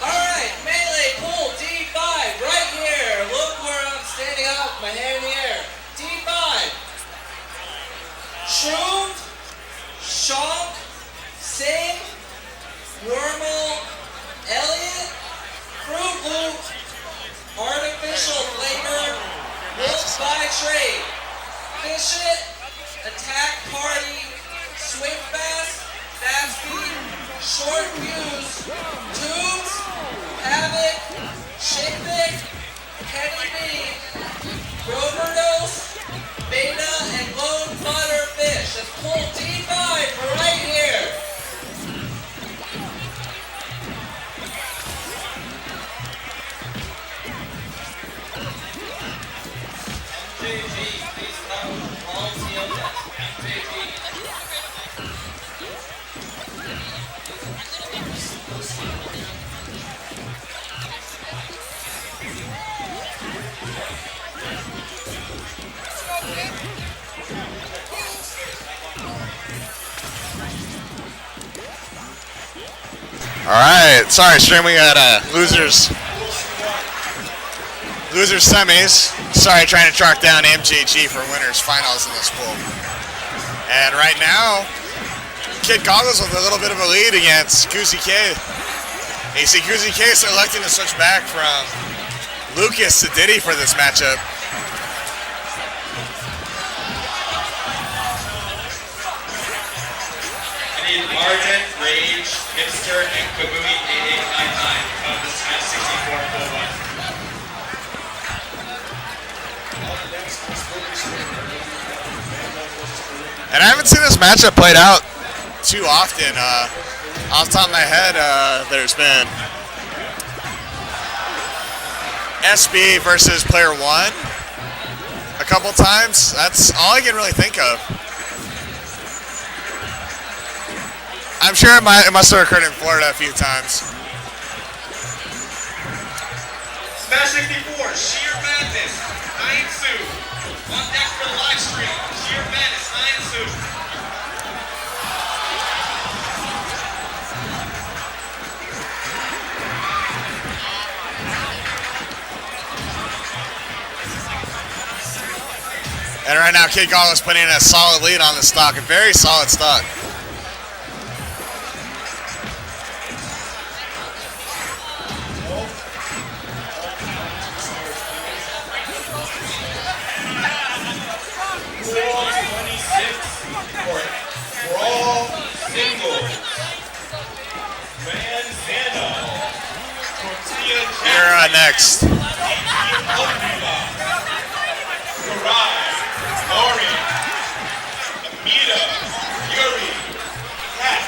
Alright, melee pool D5 right here. Look where I'm standing up, my hand in the air. D5. Shroomed, Shonk, Sing, Wormel, Elliot, Fruit Loop, Artificial Flavor, Wolf by Trade, Fish It, Attack Party, Swing Fast, Fast Beat, Short Fuse, Tubes, Havoc, Shake Kenny B, Robertos, Beta, and Lone Butterfish. That's pool D5 for right here. MJG, please come. All seal test. MJG. All right, sorry, stream. We got losers semis. Sorry, trying to track down MJG for winners finals in this pool. And right now, Kid Goggles with a little bit of a lead against Kuzi K. You see Kuzi K selecting to switch back from Lucas to Diddy for this matchup. I need Arden, Rage, Hipster, and Kabooey 8899 of this match 64 full one. And I haven't seen this matchup played out too often. Off the top of my head, there's been SB versus Player One a couple times. That's all I can really think of. I'm sure it must have occurred in Florida a few times. Smash 64, Sheer Madness, Nine Sue. On deck for the live stream, Sheer Madness, Nine Sue. And right now, Kid Goggles putting in a solid lead on the stock, a very solid stock. Pool 26 for Brawl Singles. Manzano. Tortilla Jackson. You're next. Karai. Lauren. Amita. Fury. Kat.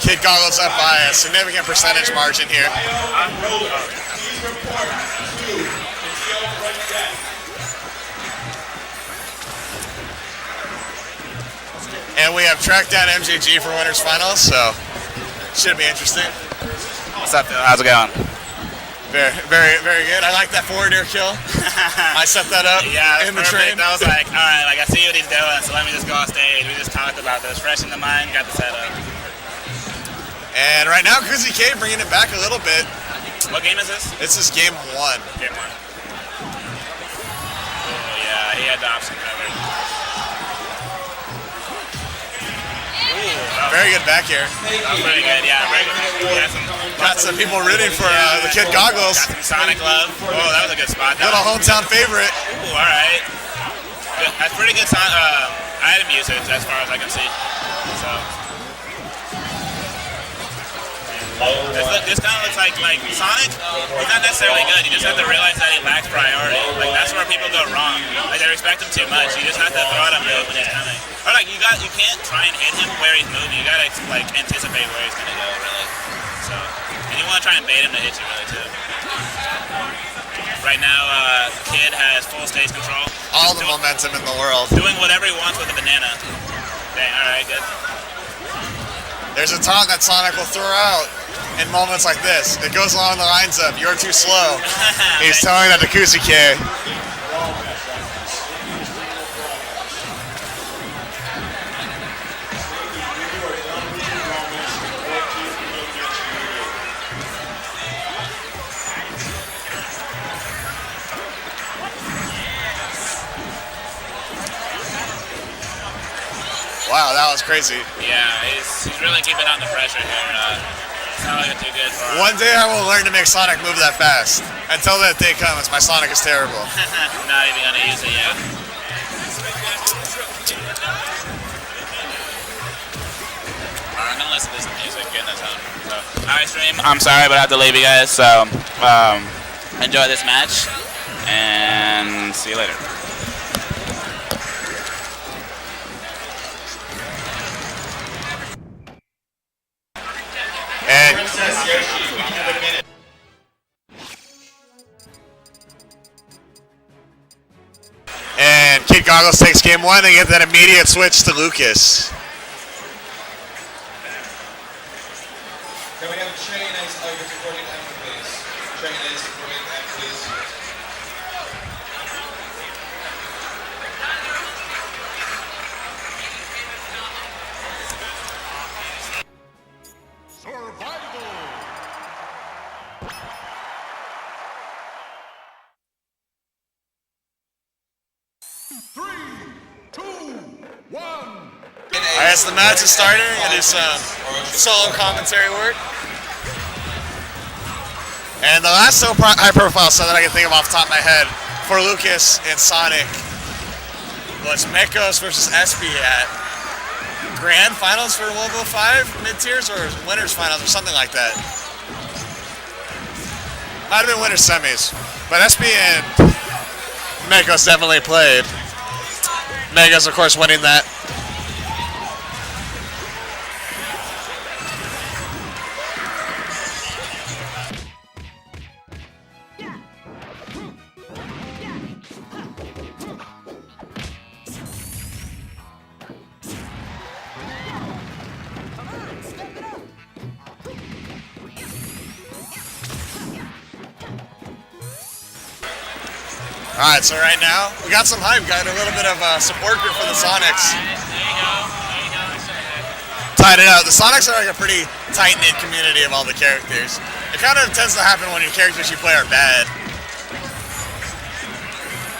Kid Goggles up by a significant percentage margin here. Please report to Conceal Front Desk. And we have tracked down MJG for winners finals, so should be interesting. What's up, Phil? How's it going? Very, very, very good. I like that forward air kill. I set that up in the train. I was like, all right, like I see what he's doing, so let me just go on stage. We just talked about this, fresh in the mind, got the setup. And right now, Kuzi K bringing it back a little bit. What game is this? This is game 1. Game 1. Oh yeah, he had the option covered. Very good back here. That was pretty good, yeah. Very good. Got some people rooting for the Kid Goggles. Got some Sonic love. Oh, that was a good spot. Little hometown favorite. Ooh, all right. Good. That's pretty good item usage as far as I can see. So. This kind of looks like Sonic. He's not necessarily good. You just have to realize that he lacks priority. Like that's where people go wrong. Like they respect him too much. You just have to throw at him when he's coming. Or like you can't try and hit him where he's moving. You gotta like anticipate where he's gonna go really. So and you want to try and bait him to hit you really too. Right now, Kid has full stage control. All the momentum in the world. Doing whatever he wants with a banana. Dang, all right, good. There's a taunt that Sonic will throw out in moments like this. It goes along the lines of, you're too slow. He's telling that to Kuzi K. Wow, that was crazy. Yeah, he's really keeping on the pressure here. It's not looking too good for him. One day I will learn to make Sonic move that fast. Until that day comes, my Sonic is terrible. Not even gonna use it yet. Alright, I'm gonna listen to some music, getting this home. So, alright, stream. I'm sorry, but I have to leave you guys. So, enjoy this match, and see you later. And Kid Goggles takes game 1 and get that immediate switch to Lucas. Can we have Train as your supporting act, please? Train as supporting act, please. As the match is starting, it is solo commentary work. And the last so high-profile stuff that I can think of off the top of my head for Lucas and Sonic was Mekos versus SB at Grand Finals for World War 5 mid-tiers or Winners Finals or something like that. Might have been Winners Semis, but SB and Mekos definitely played. Mekos, of course, winning that. All right, so right now, we got some hype. Got a little bit of support group for the Sonics. Tied it out. The Sonics are like a pretty tight-knit community of all the characters. It kind of tends to happen when your characters you play are bad.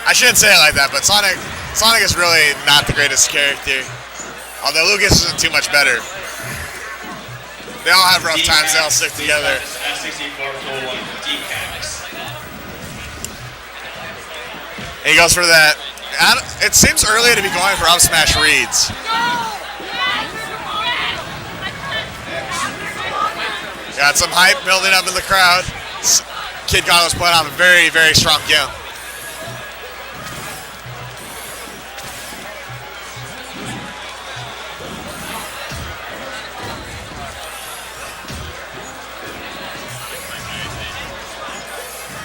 I shouldn't say it like that, but Sonic is really not the greatest character. Although Lucas isn't too much better. They all have rough times. They all stick together. And he goes for that. It seems early to be going for up smash reads. Got some hype building up in the crowd. Kid Goggles putting on a very, very strong game.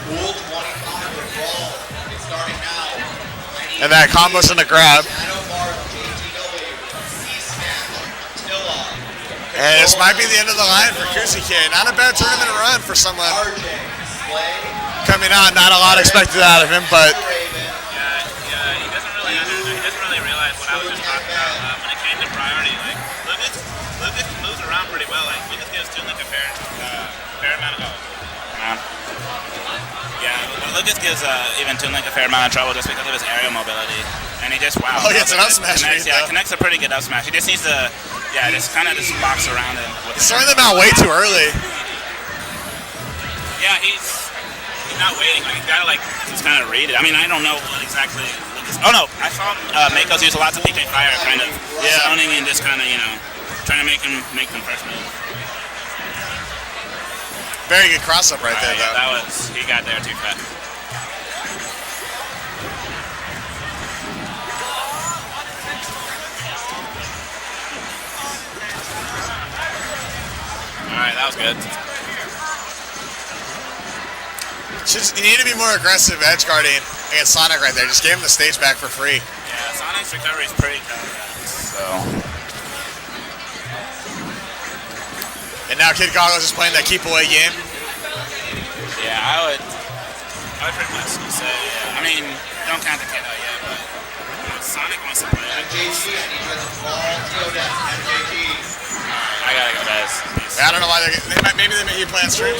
Pool 25 brawl. It's starting now. And that combos in the grab. And this might be the end of the line for Kuzuke. Not a bad tournament run for someone coming on. Not a lot expected out of him, but Yeah, he doesn't really realize what I was just talking about. When it came to priority, like Lucas moves around pretty well. Like Lucas gives Toon Link a fair amount of Lucas gives even Toon Link a fair amount of trouble just because of his aerial mobility. And he just he gets an up smash. Connects a pretty good up smash. He just needs to just kind of just box around him. He's throwing them out way too early. Yeah, he's not waiting. Like he's gotta just kind of read it. I mean, I don't know what exactly. Oh no, I saw Mako's use lots of PK Fire, kind of zoning and just kind of trying to make them first move. Very good cross up right there, though. He got there too fast. Alright, that was good. You need to be more aggressive edge guarding against Sonic right there. Just give him the stage back for free. Yeah, Sonic's recovery is pretty tough. So. And now Kid Goggles is playing that keep away game. Yeah, I would pretty much say, I mean, don't count the kid out yet, but Sonic wants to play. MJG, I need the ball. MJG. I gotta go, guys. I don't know why maybe they make you play on stream.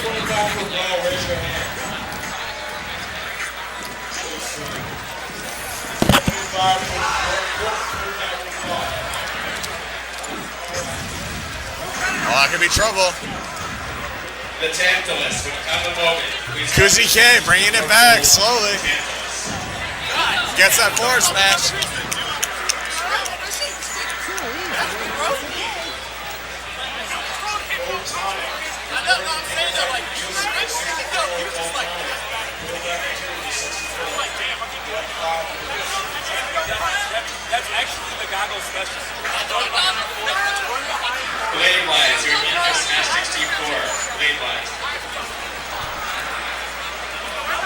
Oh, that could be trouble. The Tantalus would come a moment. Kuzuke bringing it back slowly. Gets that forward smash. That's actually the Goggles special. Blade Wise, you're in for Smash 64. Blade Wise.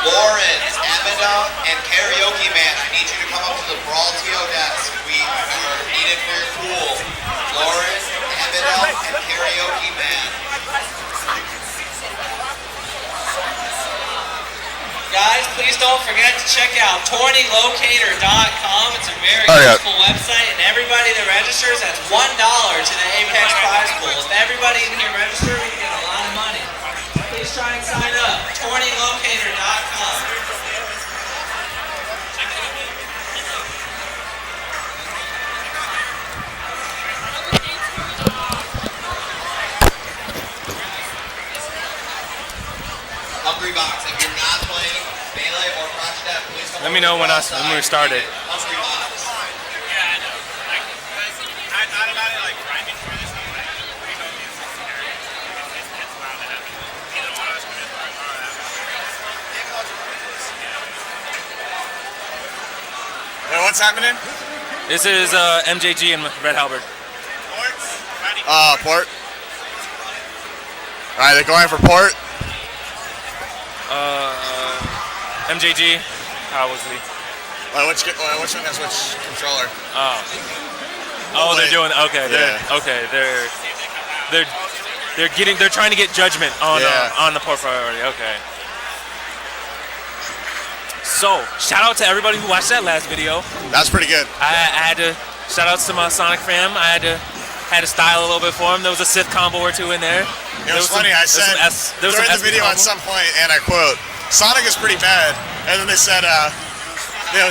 Lawrence, Abaddon, and Karaoke Man, I need you to come up to the Brawl TO desk. We are needed for your pool. Lawrence, Abaddon, and Karaoke Man. Guys, please don't forget to check out tourneylocator.com. It's a very useful website, and everybody that registers, that's $1 to the Apex prize pool. If everybody in here registers, we can get a lot of money. Please try and sign up. tourneylocator.com. Hungry Box, if you're not playing Melee or Crouch Dab, please come Let me know when we started. Hungry Box. Yeah, I know. I thought about it grinding for this one. It's bound to happen. Either one of us could have Hey, what's happening? This is MJG and Red Halberd. Port. All right, they're going for Port. MJG, how was he? Which one has which controller? Oh, they're doing okay. They're trying to get judgment on the port priority. Okay. So shout out to everybody who watched that last video. That's pretty good. I had to shout outs to my Sonic fam. I had to style a little bit for him. There was a Sith combo or two in there. It was funny. I said during the video at some point, and I quote, "Sonic is pretty bad," and then they said,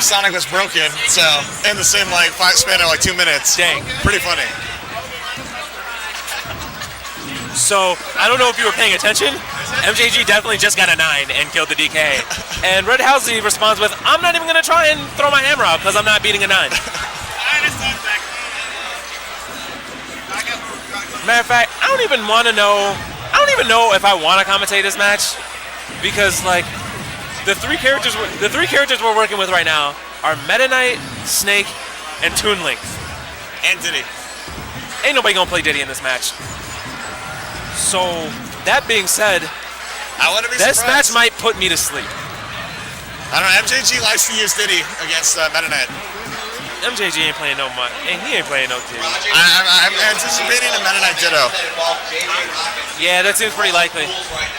Sonic was broken. So in the same span of 2 minutes. Dang, pretty funny. So I don't know if you were paying attention, MJG definitely just got a 9 and killed the DK. And Red Halsey responds with, I'm not even going to try and throw my hammer out because I'm not beating a 9. Matter of fact, I don't even know if I want to commentate this match because like the three characters we're working with right now are Meta Knight, Snake, and Toon Link. And Diddy. Ain't nobody gonna play Diddy in this match. So that being said, I wouldn't be this surprised. match might put me to sleep. I don't know. MJG likes to use Diddy against Meta Knight. MJG ain't playing no much, and he ain't playing no Diddy. I'm anticipating a Meta Knight Ditto. Yeah, that seems pretty likely,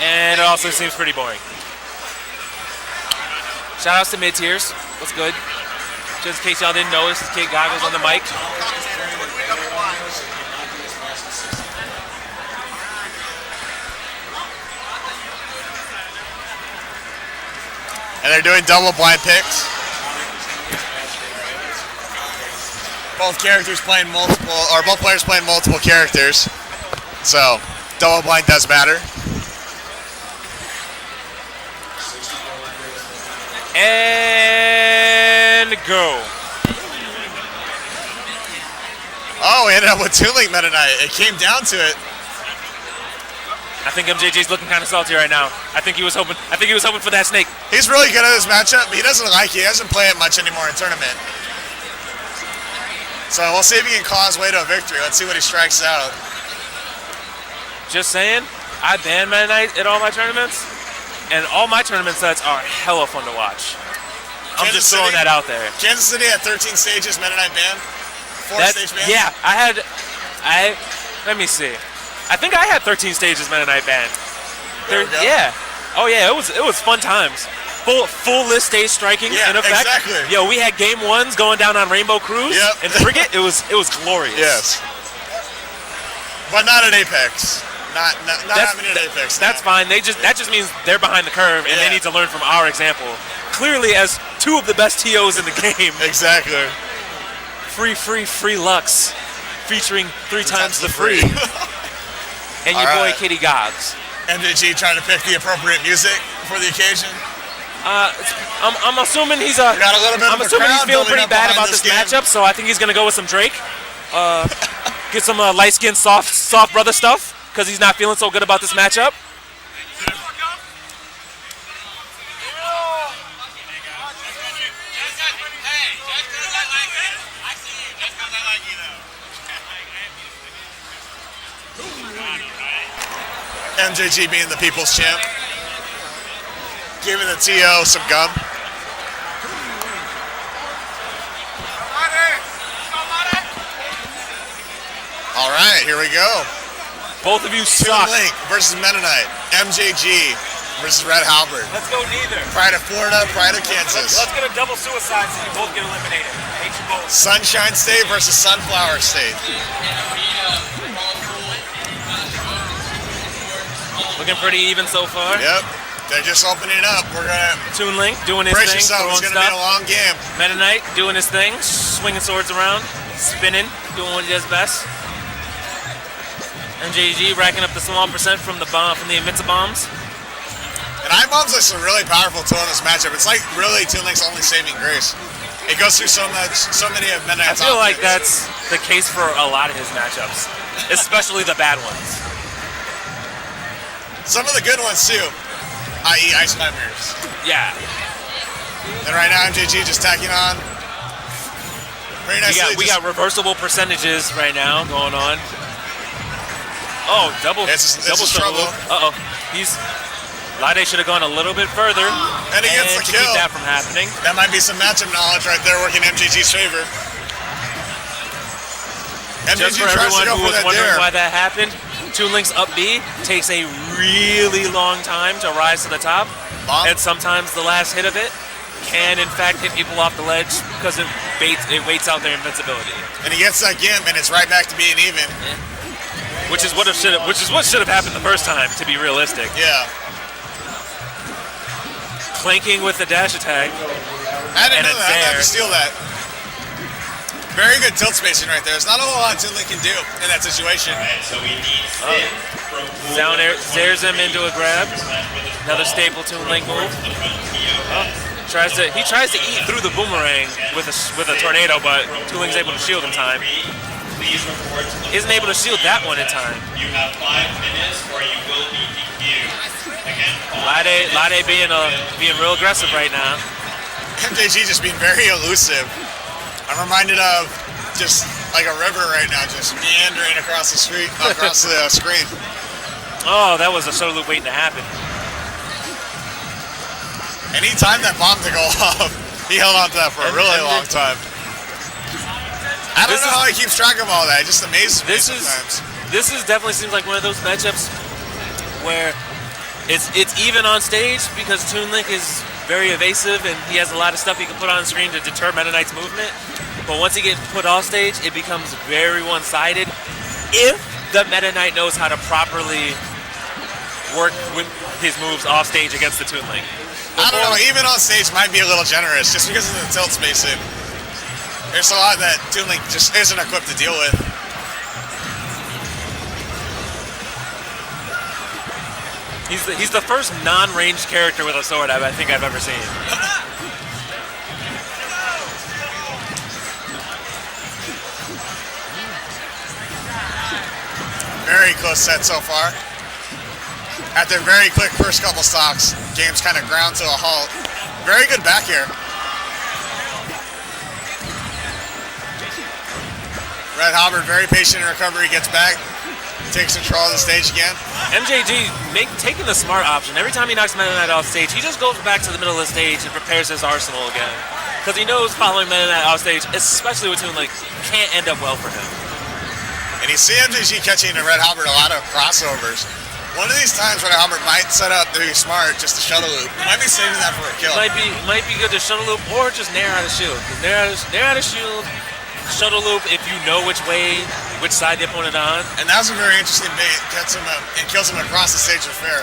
and it also seems pretty boring. Shout outs to mid tiers. What's good? Just in case y'all didn't notice, this kid Goggles on the mic. And they're doing double blind picks. Both characters playing multiple, or both players playing multiple characters. So, double blind does matter. And go. Oh, we ended up with Toon Link Meta Knight. It came down to it. I think MJG's looking kind of salty right now. I think he was hoping for that Snake. He's really good at this matchup, but he doesn't like it. He doesn't play it much anymore in tournament. So we'll see if he can claw his way to a victory. Let's see what he strikes out. Just saying, I ban Meta Knight at all my tournaments, and all my tournament sets are hella fun to watch. I'm just throwing that out there. Kansas City had 13 stages, Meta Knight ban. 4-stage ban. Yeah, let me see. I think I had 13 stages Meta Knight banned. Yeah. Oh yeah, it was fun times. Full list stage striking in effect. Exactly. Yo, we had game ones going down on Rainbow Cruise and Frigate. It was glorious. Yes. But not at Apex. Not happening at Apex. That's fine. That just means they're behind the curve and they need to learn from our example. Clearly, as two of the best TOs in the game. Exactly. Free Lux, featuring three times the free. And your boy Kitty Gogs. MJG trying to pick the appropriate music for the occasion. I'm assuming he's feeling pretty bad about this matchup, so I think he's gonna go with some Drake. Get some light skinned soft brother stuff, because he's not feeling so good about this matchup. MJG being the people's champ. Giving the TO some gum. All right, here we go. Both of you Toon suck. Link versus Meta Knight. MJG versus Red Halberd. Let's go neither. Pride of Florida, Pride of Kansas. Let's get a double suicide so you both get eliminated. I hate you both. Sunshine State versus Sunflower State. Looking pretty even so far. Yep. They're just opening up. We're gonna Toon Link doing his brace thing. yourself. It's gonna be a long game. Meta Knight doing his thing, swinging swords around, spinning, doing what he does best. MJG racking up the small percent from the Invincible bombs. And I-bomb's like a really powerful tool in this matchup. It's like really Toon Link's only saving grace. It goes through so many of Meta Knight's I feel like options. that's the case for a lot of his matchups, especially the bad ones. Some of the good ones too, i.e. Ice Climbers. Yeah. And right now MJG just tacking on. Very nicely. We got reversible percentages right now going on. Oh, double trouble. Uh-oh. Lade should have gone a little bit further. And he gets the to kill. keep that from happening. That might be some matchup knowledge right there working MJG's favor. Just MJG for tries everyone to go who for was that wondering dare. why that happened, Toon Link's up B takes a really long time to rise to the top. And sometimes the last hit of it can in fact hit people off the ledge because it waits out their invincibility. And he gets that gimp and it's right back to being even. Which is what should have happened the first time, to be realistic. Yeah. Clanking with the dash attack. I didn't know that. I had to steal that. Very good tilt spacing right there. There's not a whole lot Toon Link can do in that situation. So we need Sid Down air, zares him into a grab. Another staple Toon Link move. He tries to eat through the boomerang with a tornado, but Toon Link's able to shield in time. Isn't able to shield that one in time. You have 5 minutes or you will be DQ'd. Lade being real aggressive right now. MJG just being very elusive. I'm reminded of just like a river right now, just meandering across the street, across the screen. Oh, that was a shuttle loop waiting to happen. Any time that bomb to go off, he held on to that for a really long time. I don't know how he keeps track of all that. It just amazes me sometimes. This definitely seems like one of those matchups where it's even on stage because Toon Link is very evasive and he has a lot of stuff he can put on screen to deter Meta Knight's movement. But once he gets put off stage, it becomes very one-sided. If the Meta Knight knows how to properly work with his moves off stage against the Toon Link. I don't know, even on stage might be a little generous just because of the tilt spacing. There's a lot that Toon Link just isn't equipped to deal with. He's the first non-ranged character with a sword I think I've ever seen. Very close set so far. After very quick first couple stocks, game's kind of ground to a halt. Very good back here. Red Halberd very patient in recovery, gets back, takes control of the stage again. MJG taking the smart option. Every time he knocks Meta Knight off stage, he just goes back to the middle of the stage and prepares his arsenal again. Because he knows following Meta Knight off stage, especially with Toon Link, can't end up well for him. And you see MJG catching a Red Halberd a lot of crossovers. One of these times Red Halberd might set up to be smart, just a shuttle loop. Might be saving that for a kill. Might be good to shuttle loop or just nair out of shield. Nair out of shield, shuttle loop if you know which side the opponent on. And that was a very interesting bait. Gets him and kills him across the stage with fair.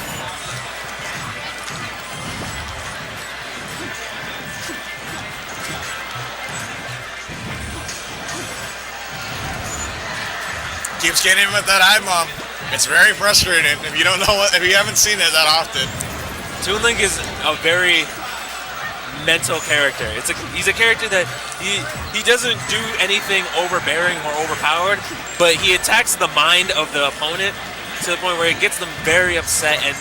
Keeps getting him with that eye bomb. It's very frustrating if you don't know if you haven't seen it that often. Toon Link is a very mental character. He's a character that he doesn't do anything overbearing or overpowered, but he attacks the mind of the opponent to the point where it gets them very upset and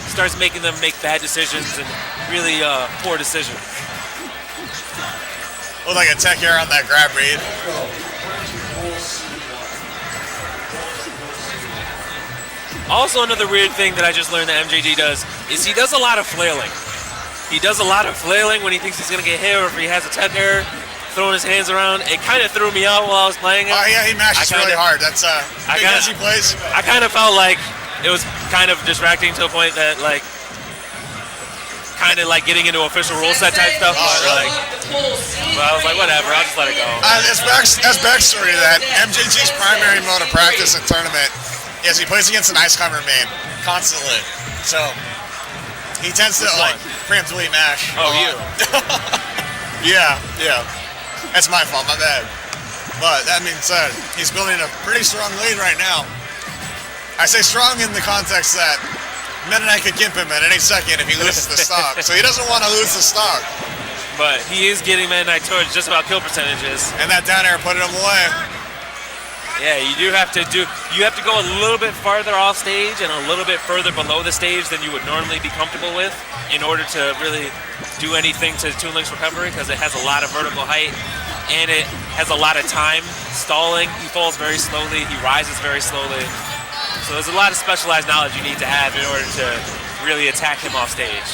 starts making them make bad decisions and really poor decisions. Looked like a tech error on that grab read. Also, another weird thing that I just learned that MJG does is he does a lot of flailing. He does a lot of flailing when he thinks he's going to get hit or if he has a tech error, throwing his hands around. It kind of threw me out while I was playing it. Oh, yeah, he mashes really hard. That's because he plays. I kind of felt like it was kind of distracting to a point that, like, kind of like getting into official rule set type stuff. But I was like, whatever, I'll just let it go. As backstory to that, MJG's primary mode of practice and tournament is he plays against an Ice Climber main constantly. So he tends to like preemptively mash. Oh, you. Yeah. That's my fault, my bad. But that being said, he's building a pretty strong lead right now. I say strong in the context that Meta Knight could gimp him at any second if he loses the stock. So he doesn't want to lose the stock. But he is getting Meta Knight towards just about kill percentages. And that down air put him away. Yeah, you have to go a little bit farther off stage and a little bit further below the stage than you would normally be comfortable with in order to really do anything to Toon Link's recovery because it has a lot of vertical height and it has a lot of time stalling. He falls very slowly, he rises very slowly. So there's a lot of specialized knowledge you need to have in order to really attack him off stage.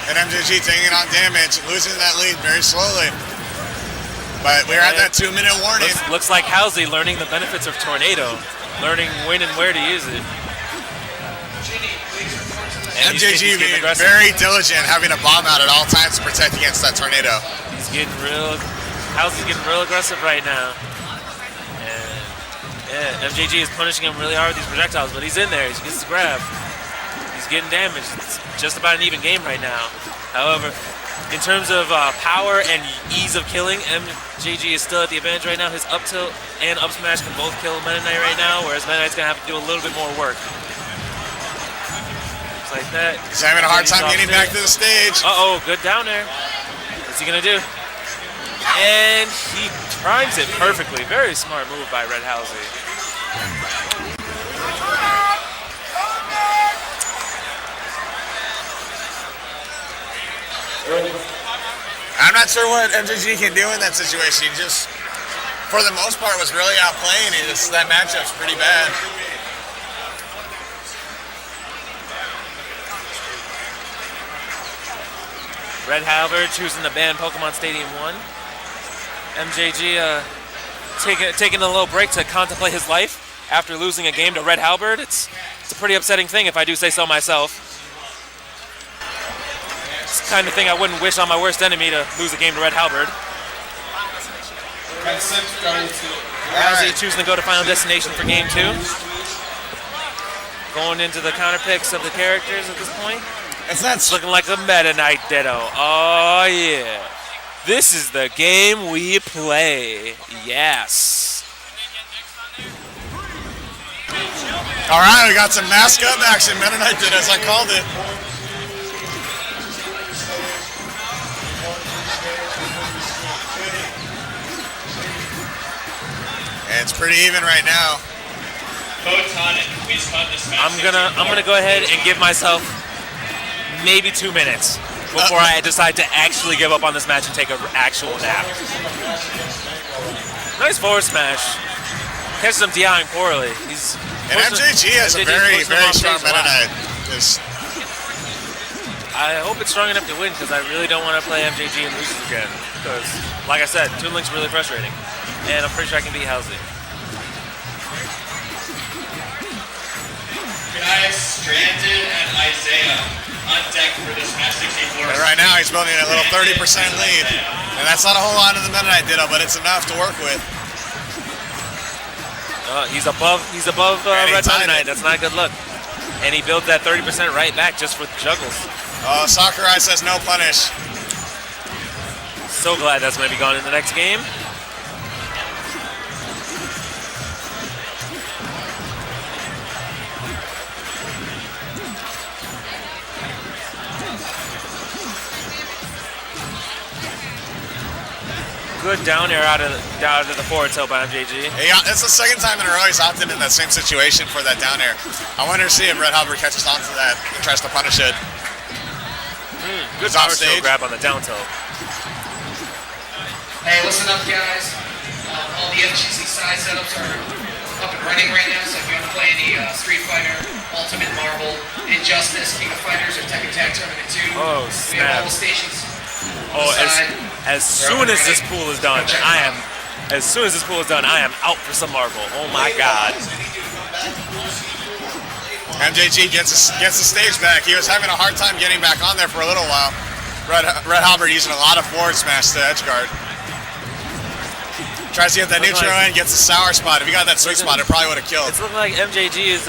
And MJG taking on damage, losing that lead very slowly. But we're at that 2-minute warning. Looks like Halsey learning the benefits of Tornado, learning when and where to use it. And MJG being very diligent, having a bomb out at all times to protect against that Tornado. Halsey's getting real aggressive right now. And yeah, MJG is punishing him really hard with these projectiles, but he's in there, he gets the grab. He's getting damaged. It's just about an even game right now. However, In terms of power and ease of killing, MJG is still at the advantage right now. His up tilt and up smash can both kill Meta Knight right now, whereas Meta Knight's going to have to do a little bit more work. Just like that. He's having a hard time getting back to the stage. Uh-oh, good down there. What's he going to do? And he times it perfectly. Very smart move by Red Halsey. I'm not sure what MJG can do in that situation. He just, for the most part, was really outplaying it. That matchup's pretty bad. Red Halberd choosing to ban Pokemon Stadium 1. MJG taking a little break to contemplate his life after losing a game to Red Halberd. It's a pretty upsetting thing, if I do say so myself. It's the kind of thing I wouldn't wish on my worst enemy, to lose a game to Red Halberd. Halsey choosing to go to Final Destination for game 2. Going into the counter picks of the characters at this point. It's looking like a Meta Knight Ditto. Oh yeah. This is the game we play. Yes. All right, we got some mask up action. Meta Knight did as I called it. And it's pretty even right now. I'm gonna go ahead and give myself maybe 2 minutes before I decide to actually give up on this match and take an actual nap. Nice forward smash. Catches him DIing poorly. And MJG has a very, very strong Meta Knight. I hope it's strong enough to win, because I really don't want to play MJG and lose it again. Because, like I said, Toon Link's really frustrating. And I'm pretty sure I can beat Halsey. Guys, Stranded and Isaiah on deck for this match 64. And right now he's building a little 30% lead. And that's not a whole lot of the Meta Knight Ditto, but it's enough to work with. He's above Red Meta Knight. That's not a good look. And he built that 30% right back just for juggles. Oh, Sakurai says no punish. So glad that's going to be gone in the next game. Good down air out of the forward tilt by MJG. Yeah, it's the second time in a row he's opted in that same situation for that down air. I wonder to see if Red Halberd catches on to that and tries to punish it. Good power stroke grab on the down tilt. Hey, listen up, guys. All the FGC side setups are up and running right now, so if you want to play any Street Fighter, Ultimate Marvel, Injustice, King of Fighters, or Tekken Tag Tournament 2, oh, we have all the stations. As soon as this pool is done, I am out for some Marvel. Oh my God. MJG gets the stage back. He was having a hard time getting back on there for a little while. Red Halberd using a lot of forward smash to edge guard. Tries to get that neutral in, gets the sour spot. If he got that sweet spot, it probably would have killed. It's looking like MJG is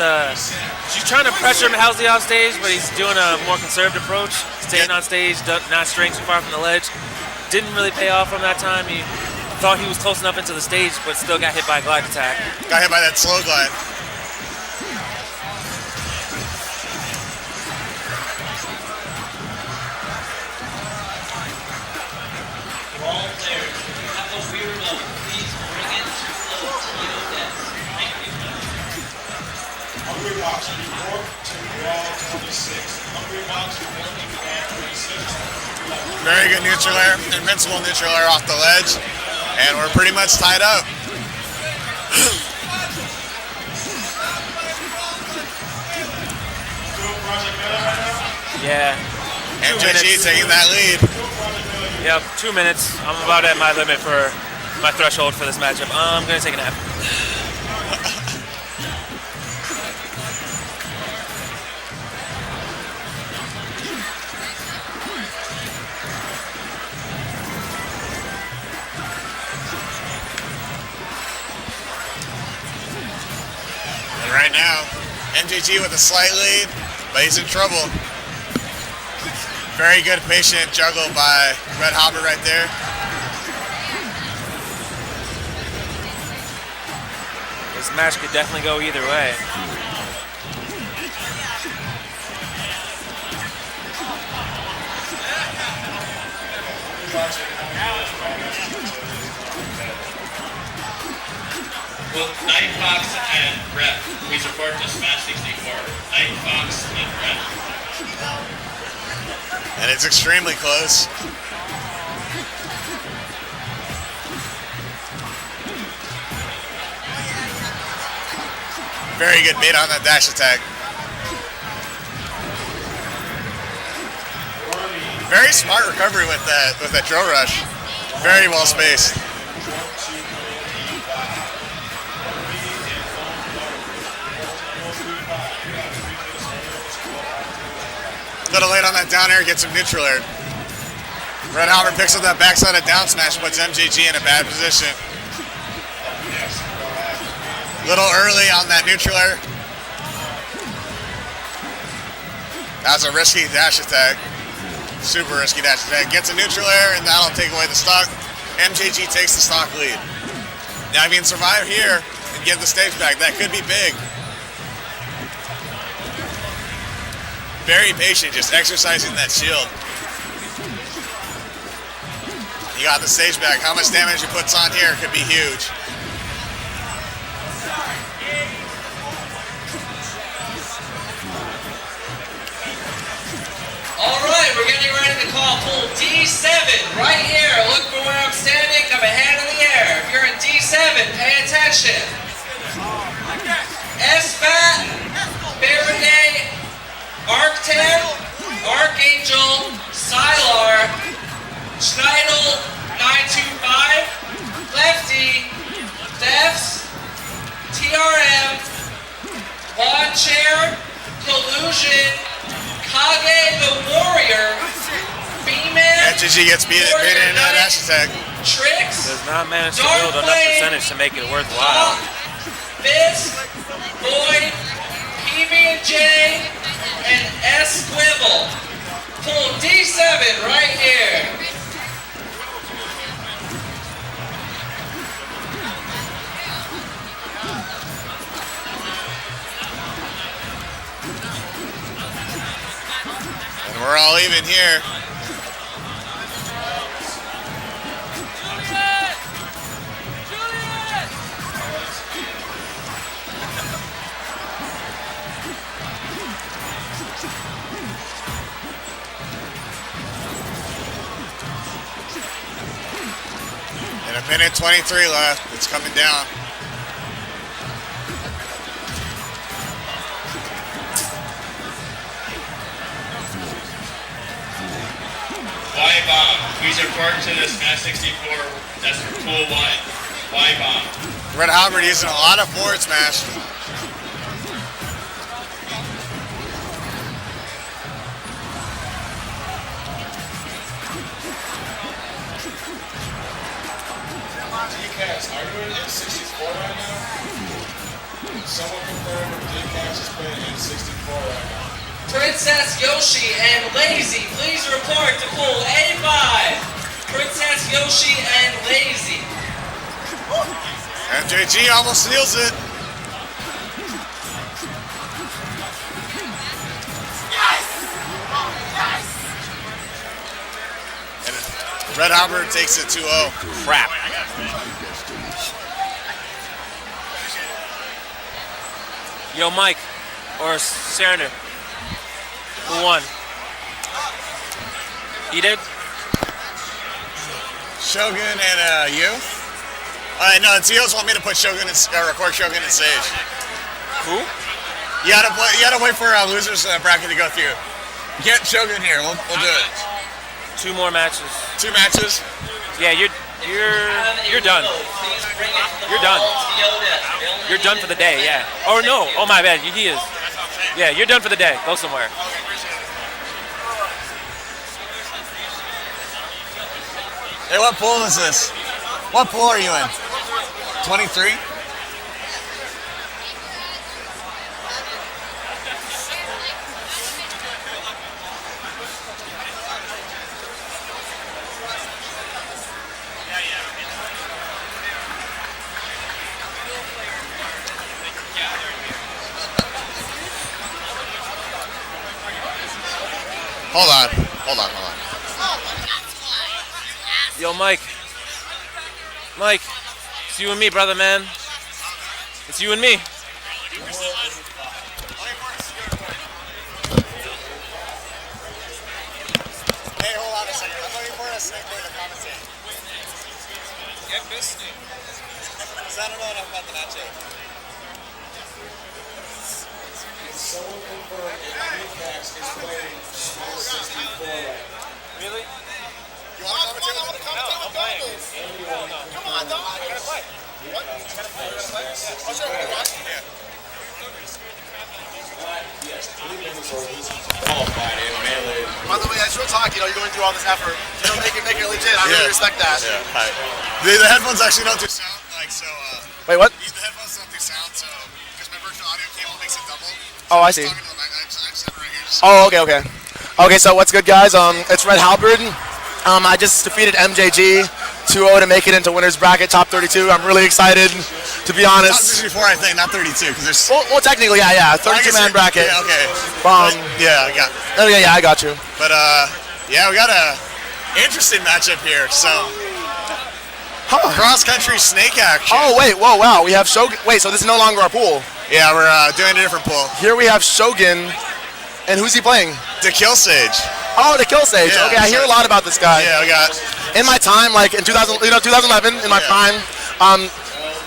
she's trying to pressure Halsey off stage, but he's doing a more conservative approach, staying on stage, not straying too far from the ledge. Didn't really pay off from that time. He thought he was close enough into the stage, but still got hit by a glide attack. Got hit by that slow glide. All players, if you have a weirdo, please bring it to the Tokyo desk. Thank you. Hungry Box report to Raw 26. Hungry Box reporting at 26. Very good neutral air, invincible neutral air off the ledge, and we're pretty much tied up. Yeah. MJG taking that lead. Yep, 2 minutes. I'm about at my limit for my threshold for this matchup. I'm going to take a nap. And right now, MJG with a slight lead, but he's in trouble. Very good patient juggle by Red Hopper right there. This match could definitely go either way. Well, Night Fox and Rep, we support the Smash 64. Night Fox and Rep. And it's extremely close. Very good bait on that dash attack. Very smart recovery with that drill rush. Very well spaced. A little late on that down air, gets him neutral air. Red Hopper picks up that backside of down smash, puts MJG in a bad position. Little early on that neutral air. That's a risky dash attack. Super risky dash attack. Gets a neutral air, and that'll take away the stock. MJG takes the stock lead. Now, if he can survive here and get the stage back, that could be big. Very patient, just exercising that shield. You got the stage back. How much damage he puts on here could be huge. All right, we're getting ready to call pool D7 right here. Look for where I'm standing. Have a hand in the air. If you're in D7, pay attention. SBAT, Faraday, Arctan, Archangel, Sylar, Schneidel, 925, Lefty, Defs, TRM, Lawn Chair, Collusion, Kage the Warrior, B-Man, MJG gets baited in that dash attack. Tricks, Does not manage to build enough percentage to make it worthwhile. Fist, Void, PB&J, and S Squibble. Pull D7 right here. And we're all even here. And a minute 23 left. It's coming down. Y-Bomb, please report to the Smash 64. That's for pool 1. Y-Bomb. Red Hopper using a lot of forward smash. DCats, are you in N64 right now? Someone confirmed if DCats is playing N64 right now. Princess Yoshi and Lazy, please report to pool A5. Princess Yoshi and Lazy. MJG almost steals it. And Red Hopper takes it 2-0. Crap. Yo, Mike, or Sander, who won? He did? Shogun and you? No, it's Eos want me to put Shogun and record Shogun and Sage. Who? You gotta wait for losers bracket to go through. Get Shogun here. We'll do it. 2 more matches. 2 matches. Yeah, you're done. You're done. You're done for the day. Yeah. Oh no. Oh my bad. He is. Yeah, you're done for the day. Go somewhere. Hey, what pool is this? What pool are you in? 23? Hold on. Yo, Mike. Mike, it's you and me, brother, man. It's you and me. Hey, hold on a second. I'm looking for a snake boy to commentate. Get this snake. Because I don't know enough about the matchup. Someone confirmed that Apex is playing Small 64. Really? You want to commentate? No, I'm playing. Come on, dog. I gotta play. What? You gotta play? Oh, sure. Yeah. Yes, 3 minutes or he's qualified in melee. By the way, as you're talking, you're going through all this effort. Make it legit. I really respect that. Yeah. Hi. The headphones actually don't do sound, Wait, what? The headphones don't do sound, so because my virtual audio cable makes it double. Oh, I see. I just have it right here. Oh, okay. Okay, so what's good, guys? It's Red Halberd. I just defeated MJG 2-0 to make it into winners bracket top 32. I'm really excited, to be honest. Top 64, I think, not 32, because there's. Well, technically, yeah, 32-man bracket. Yeah, okay. Yeah, I got. Oh yeah, I got you. But yeah, we got a interesting matchup here. So. Cross country snake action. Oh wait, wow. We have Shogun. Wait, so this is no longer our pool. Yeah, we're doing a different pool. Here we have Shogun, and who's he playing? The Kill Sage. Oh, the Kill Sage. Yeah, okay, I hear a lot about this guy. Yeah, we got. In my time, like in 2011, in my prime,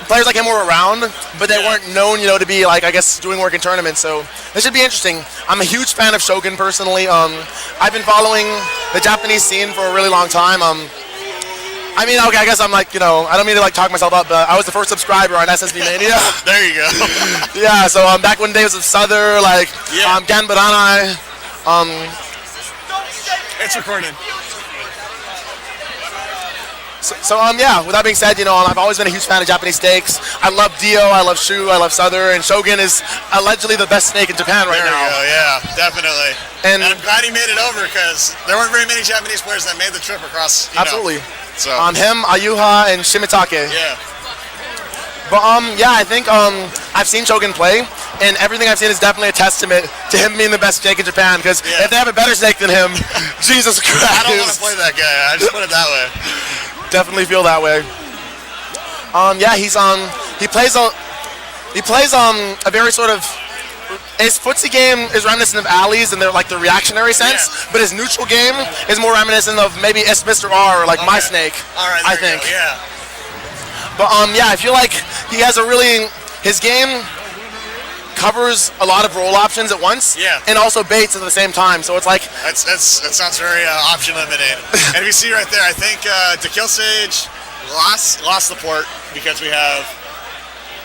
players like him were around, but they weren't known, to be like, I guess, doing work in tournaments. So this should be interesting. I'm a huge fan of Shogun personally. I've been following the Japanese scene for a really long time. I mean, okay, I guess I'm like, I don't mean to like talk myself up, but I was the first subscriber on SSB Mania. There you go. Yeah, so back when days of Souther, like Gan Baranai. It's recording. So yeah, with that being said, I've always been a huge fan of Japanese steaks. I love Dio, I love Shu, I love Souther, and Shogun is allegedly the best snake in Japan right now. There we go, yeah, definitely. And I'm glad he made it over because there weren't very many Japanese players that made the trip across. Absolutely. So him, Ayuha, and Shimitake. Yeah. But yeah, I think I've seen Shogun play, and everything I've seen is definitely a testament to him being the best snake in Japan. Because if they have a better snake than him, Jesus Christ! I don't want to play that guy. I just put it that way. Definitely feel that way. Yeah, he plays a very sort of. His footsie game is reminiscent of Ali's in the reactionary sense, but his neutral game is more reminiscent of maybe Mr. R or My Snake. All right, I think. Yeah. But yeah, I feel like he has his game covers a lot of roll options at once, and also baits at the same time. So it's like that sounds very option limited. And if you see right there, I think the Kill Sage lost the port because we have.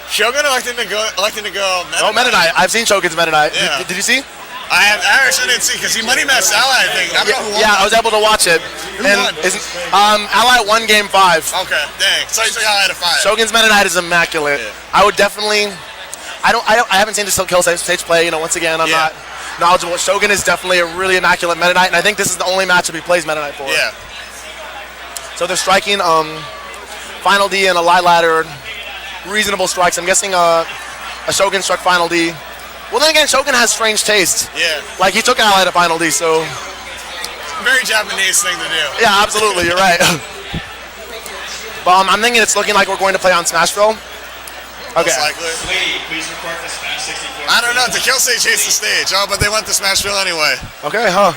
Shogun electing to go Meta Oh, Meta Knight. I've seen Shogun's Meta Knight. Yeah. Did you see? I actually didn't see because he money matched Ally, I think. I don't know who won. Yeah, I was able to watch it. Who won? Ally won game 5. Okay, dang. So he took Ally to 5. Shogun's Meta Knight is immaculate. Yeah. I would definitely. I haven't seen the Kill Sage play. Once again, I'm not knowledgeable. Shogun is definitely a really immaculate Meta Knight, and I think this is the only matchup he plays Meta Knight for. Yeah. So they're striking Final D and a Light Ladder. Reasonable strikes. I'm guessing a Shogun struck Final D. Well, then again, Shogun has strange taste. Yeah. Like, he took Ally to Final D, so. Very Japanese thing to do. Yeah, absolutely. You're right. But I'm thinking it's looking like we're going to play on Smashville. Okay. Most likely. Lady, please report to Smash 64. I don't know. The Kill Stage hates the stage. Oh, but they went to Smashville anyway. Okay, huh.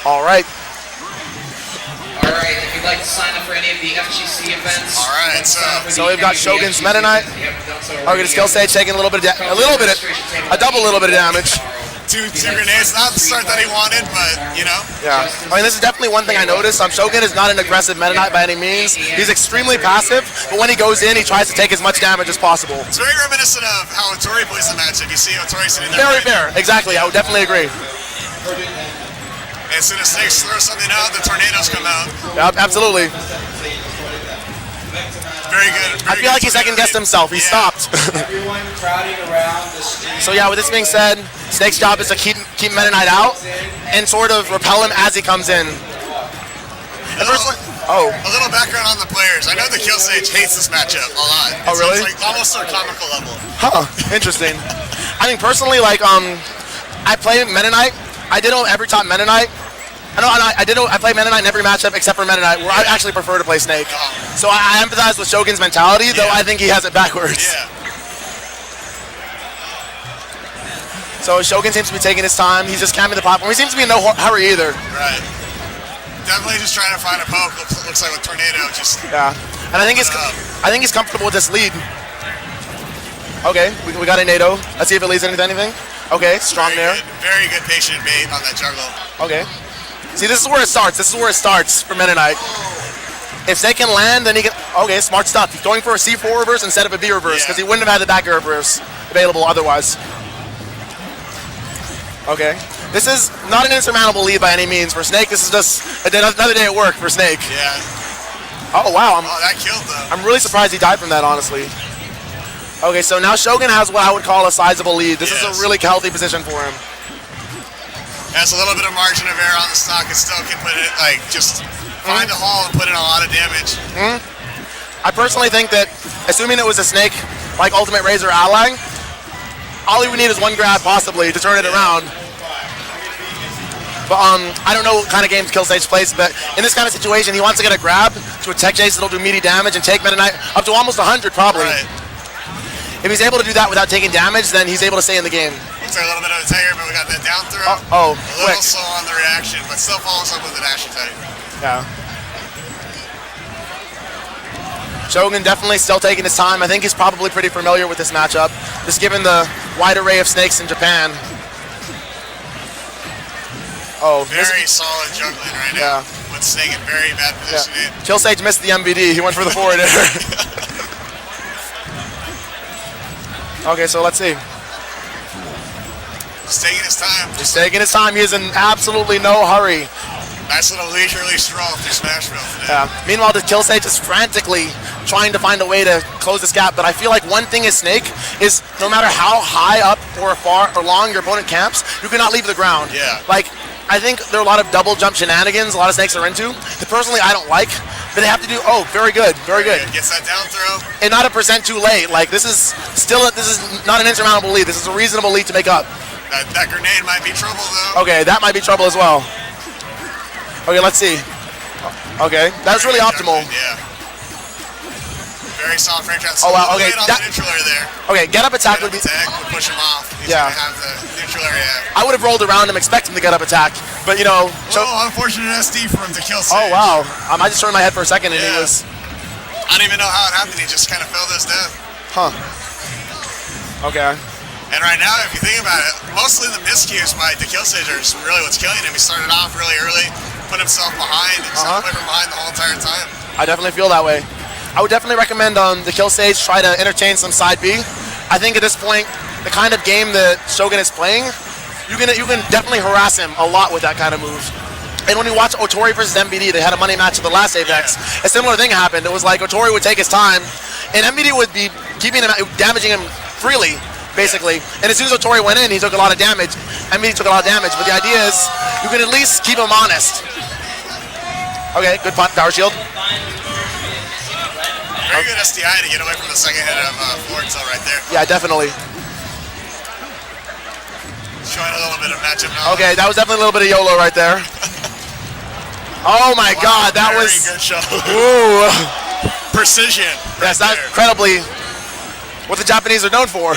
All right. Alright, if you'd like to sign up for any of the FGC events. Alright, so we've got Shogun's Meta Knight. Okay, the Kill Stage taking a double little bit of damage. Two grenades, not the start that he wanted, but Yeah, I mean, this is definitely one thing I noticed. Shogun is not an aggressive Meta Knight by any means. He's extremely passive, but when he goes in, he tries to take as much damage as possible. It's very reminiscent of how Otori plays the matchup. You see Otori sitting there. Very fair, exactly. I would definitely agree. As soon as snakes throw something out, the tornadoes come out. Yep, absolutely. Very good. I feel like he second-guessed himself. He stopped. Everyone crowding around the street. So yeah, with this being said, Snake's job is to keep Meta Knight out and sort of repel him as he comes in. A little background on the players. I know the Kill Sage hates this matchup a lot. Oh, really? It's like almost to a comical level. Huh, interesting. I mean, personally, like, I play Meta Knight I did every top Meta Knight. I play Meta Knight in every matchup except for Meta Knight, where I actually prefer to play Snake. So I empathize with Shogun's mentality, though I think he has it backwards. Yeah. So Shogun seems to be taking his time. He's just camping the platform. He seems to be in no hurry either. Right. Definitely just trying to find a poke. Looks like with Tornado, just. Yeah. And I think he's comfortable with this lead. Okay, we got a NATO. Let's see if it leads into anything. Okay, strong there. Very good patient bait on that juggle. Okay. See, this is where it starts. This is where it starts for Meta Knight. If they can land, then he can. Okay, smart stuff. He's going for a C4 reverse instead of a B reverse because he wouldn't have had the back air reverse available otherwise. Okay. This is not an insurmountable lead by any means for Snake. This is just another day at work for Snake. Yeah. Oh, wow. That killed though. I'm really surprised he died from that, honestly. Okay, so now Shogun has what I would call a sizable lead. This is a really healthy position for him. Has a little bit of margin of error on the stock and still can put it, just find a hole and put in a lot of damage. I personally think that, assuming it was a Snake, like Ultimate Razor ally, all he would need is one grab, possibly, to turn it around. But I don't know what kind of games Killstage plays, but in this kind of situation, he wants to get a grab to a tech chase that'll do meaty damage and take Meta Knight up to almost 100, probably. Right. If he's able to do that without taking damage, then he's able to stay in the game. Looks like a little bit of a tiger, but we got that down throw. A little quick. slow on the reaction, but still follows up with an dash attack. Yeah. Shogun definitely still taking his time. I think he's probably pretty familiar with this matchup, just given the wide array of snakes in Japan. Oh, very solid juggling right now. With Snake in very bad positioning. Killstage missed the MBD. He went for the forward air. Okay, so let's see. Just taking his time. He's taking his time. He is in absolutely no hurry. Nice little leisurely stroll through Smashville today. Yeah. Meanwhile, the Killstage is frantically trying to find a way to close this gap. But I feel like one thing is Snake is no matter how high up or far or long your opponent camps, you cannot leave the ground. Yeah. Like, I think there are a lot of double jump shenanigans a lot of Snakes are into that personally I don't like, but they have to do, very good. Gets that down throw. And not a percent too late. Like, this is not an insurmountable lead. This is a reasonable lead to make up. That grenade might be trouble though. Okay, that might be trouble as well. Okay, let's see. Okay, that's really optimal. Yeah. Very solid frame trap. Oh wow, okay. On the neutral area there. Okay, get up attack would be. Attack would push him off. He's Yeah. gonna have the neutral area. I would have rolled around him expecting to get up attack, but you know. Unfortunate SD for him to kill Sage. Oh wow, I just turned my head for a second and he was. I don't even know how it happened. He just kind of fell to his death. Huh. Okay. And right now, if you think about it, mostly the miscues by the Killstage are really what's killing him. He started off really early, put himself behind, and stuck away from behind the whole entire time. I definitely feel that way. I would definitely recommend the Killstage try to entertain some side B. I think at this point, the kind of game that Shogun is playing, you can definitely harass him a lot with that kind of move. And when you watch Otori versus MBD, they had a money match at the last Apex. A similar thing happened. It was like Otori would take his time, and MBD would be keeping him, damaging him freely, basically. And as soon as Otori went in, he took a lot of damage. MBD took a lot of damage, but the idea is you can at least keep him honest. Okay, good punt, power shield. Very good SDI to get away from the second hit of Florence right there. Yeah, definitely. Showing a little bit of matchup knowledge. Okay, that was definitely a little bit of YOLO right there. Oh my God, that was. Very good shot. Ooh. Precision. Yes, that's incredibly what the Japanese are known for.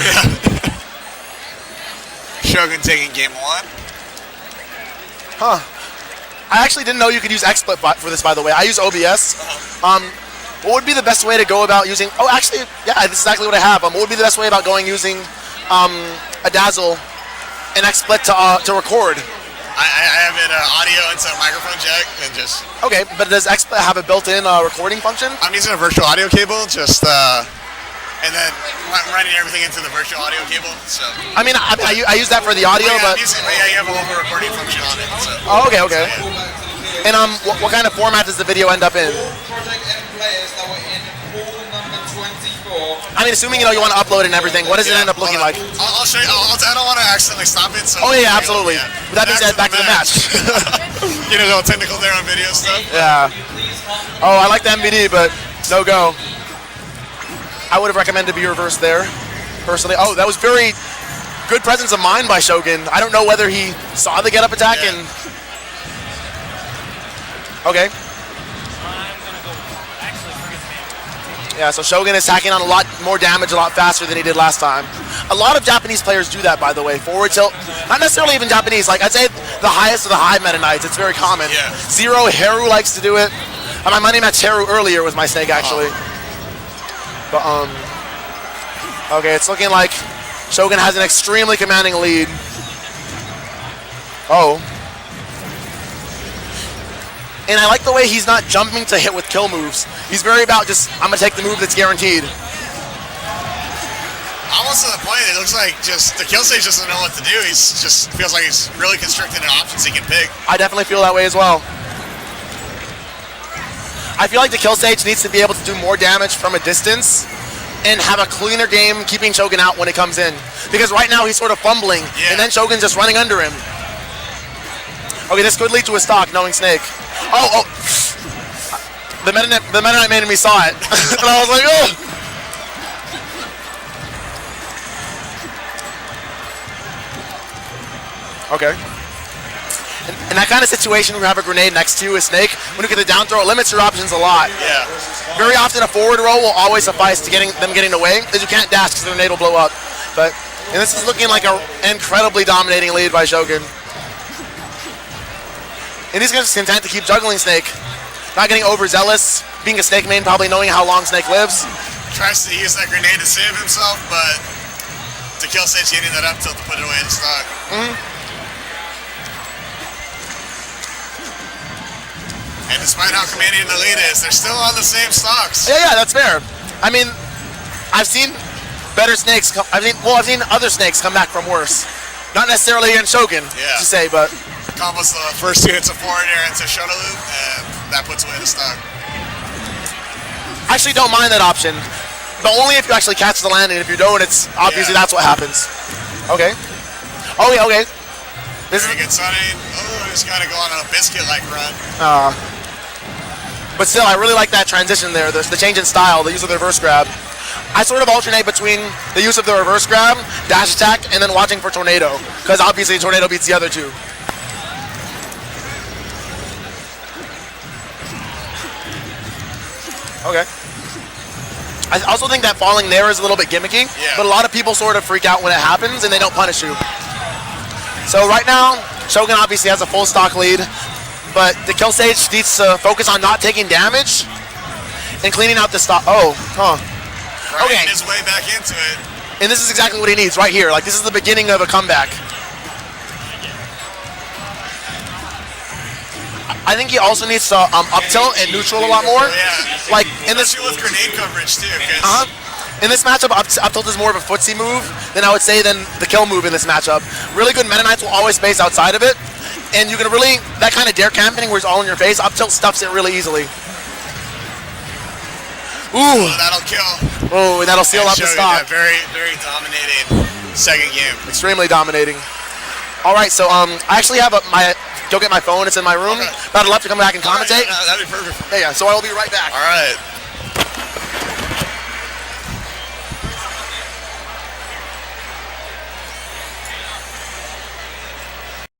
Shogun taking game one. Huh. I actually didn't know you could use XSplit for this, by the way. I use OBS. What would be the best way to go about using... Oh, actually, yeah, this is exactly what I have. What would be the best way about using a Dazzle and XSplit to record? I have it audio into a microphone jack and just... Okay, but does XSplit have a built-in recording function? I'm using a virtual audio cable, and then I'm running everything into the virtual audio cable, so... I mean, I use that for the audio, but... you have a local recording function on it, so... Oh, okay. And what kind of format does the video end up in? I mean, assuming you want to upload it and everything, what does it end up looking like? I'll show you. I don't want to accidentally stop it. So yeah, absolutely. With that being said, back to the match. Get a little technical there on video stuff. Yeah. Oh, I like the MBD, but no go. I would have recommended B reverse there, personally. Oh, that was very good presence of mind by Shogun. I don't know whether he saw the get-up attack and... Okay. Yeah, so Shogun is tacking on a lot more damage a lot faster than he did last time. A lot of Japanese players do that, by the way. Forward tilt, not necessarily even Japanese. Like, I'd say the highest of the high Meta Knights. It's very common. Yeah. Zero, Haru likes to do it. My money matched Haru earlier with my snake, actually. But, okay, it's looking like Shogun has an extremely commanding lead. Oh. And I like the way he's not jumping to hit with kill moves. He's very about just, I'm going to take the move that's guaranteed. Almost to the point, it looks like just the kill stage doesn't know what to do. He's just feels like he's really constricted in options he can pick. I definitely feel that way as well. I feel like the kill stage needs to be able to do more damage from a distance and have a cleaner game keeping Shogun out when it comes in. Because right now he's sort of fumbling, and then Shogun's just running under him. Okay, this could lead to a stock, knowing Snake. Oh. The Meta Knight man in me saw it. And I was like, oh. Okay. In that kind of situation where you have a grenade next to you, a Snake, when you get the down throw, it limits your options a lot. Yeah. Very often a forward roll will always suffice to getting away, because you can't dash because the grenade will blow up. And this is looking like an incredibly dominating lead by Shogun. And he's just content to keep juggling Snake. Not getting overzealous, being a Snake main, probably knowing how long Snake lives. Tries to use that grenade to save himself, but to kill stage getting that up tilt to put it away in stock. And despite how commanding the lead is, they're still on the same stocks. Yeah, that's fair. I mean, I've seen better Snakes. I've seen other Snakes come back from worse. Not necessarily against Shogun, to say, but combos the first 2 hits of forward air into Shoto Loop, and that puts away the stock. I actually don't mind that option, but only if you actually catch the landing. If you don't, it's obviously that's what happens. Okay. Okay. This is a good sunning. Oh, he's got to go on a biscuit-like run. But still, I really like that transition there, the change in style, the use of the reverse grab. I sort of alternate between the use of the reverse grab, dash attack, and then watching for Tornado, because obviously Tornado beats the other two. Okay. I also think that falling there is a little bit gimmicky, but a lot of people sort of freak out when it happens and they don't punish you. So right now, Shogun obviously has a full stock lead, but the kill stage needs to focus on not taking damage and cleaning out the stock. Okay. His way back into it. And this is exactly what he needs right here. Like, this is the beginning of a comeback. I think he also needs to up tilt and neutral a lot more. Yeah. Like in this with grenade coverage too. In this matchup, up tilt is more of a footsie move than I would say than the kill move in this matchup. Really good Meta Knights will always space outside of it, and you can really that kind of dare camping where it's all in your face. Up tilt stuffs it really easily. Ooh, that'll kill. Oh, and that'll seal up the stock. Very, very dominating second game. Extremely dominating. All right, so I actually have go get my phone. It's in my room. But I'd love to come back and commentate. That'd be perfect. Yeah. So I will be right back. All right.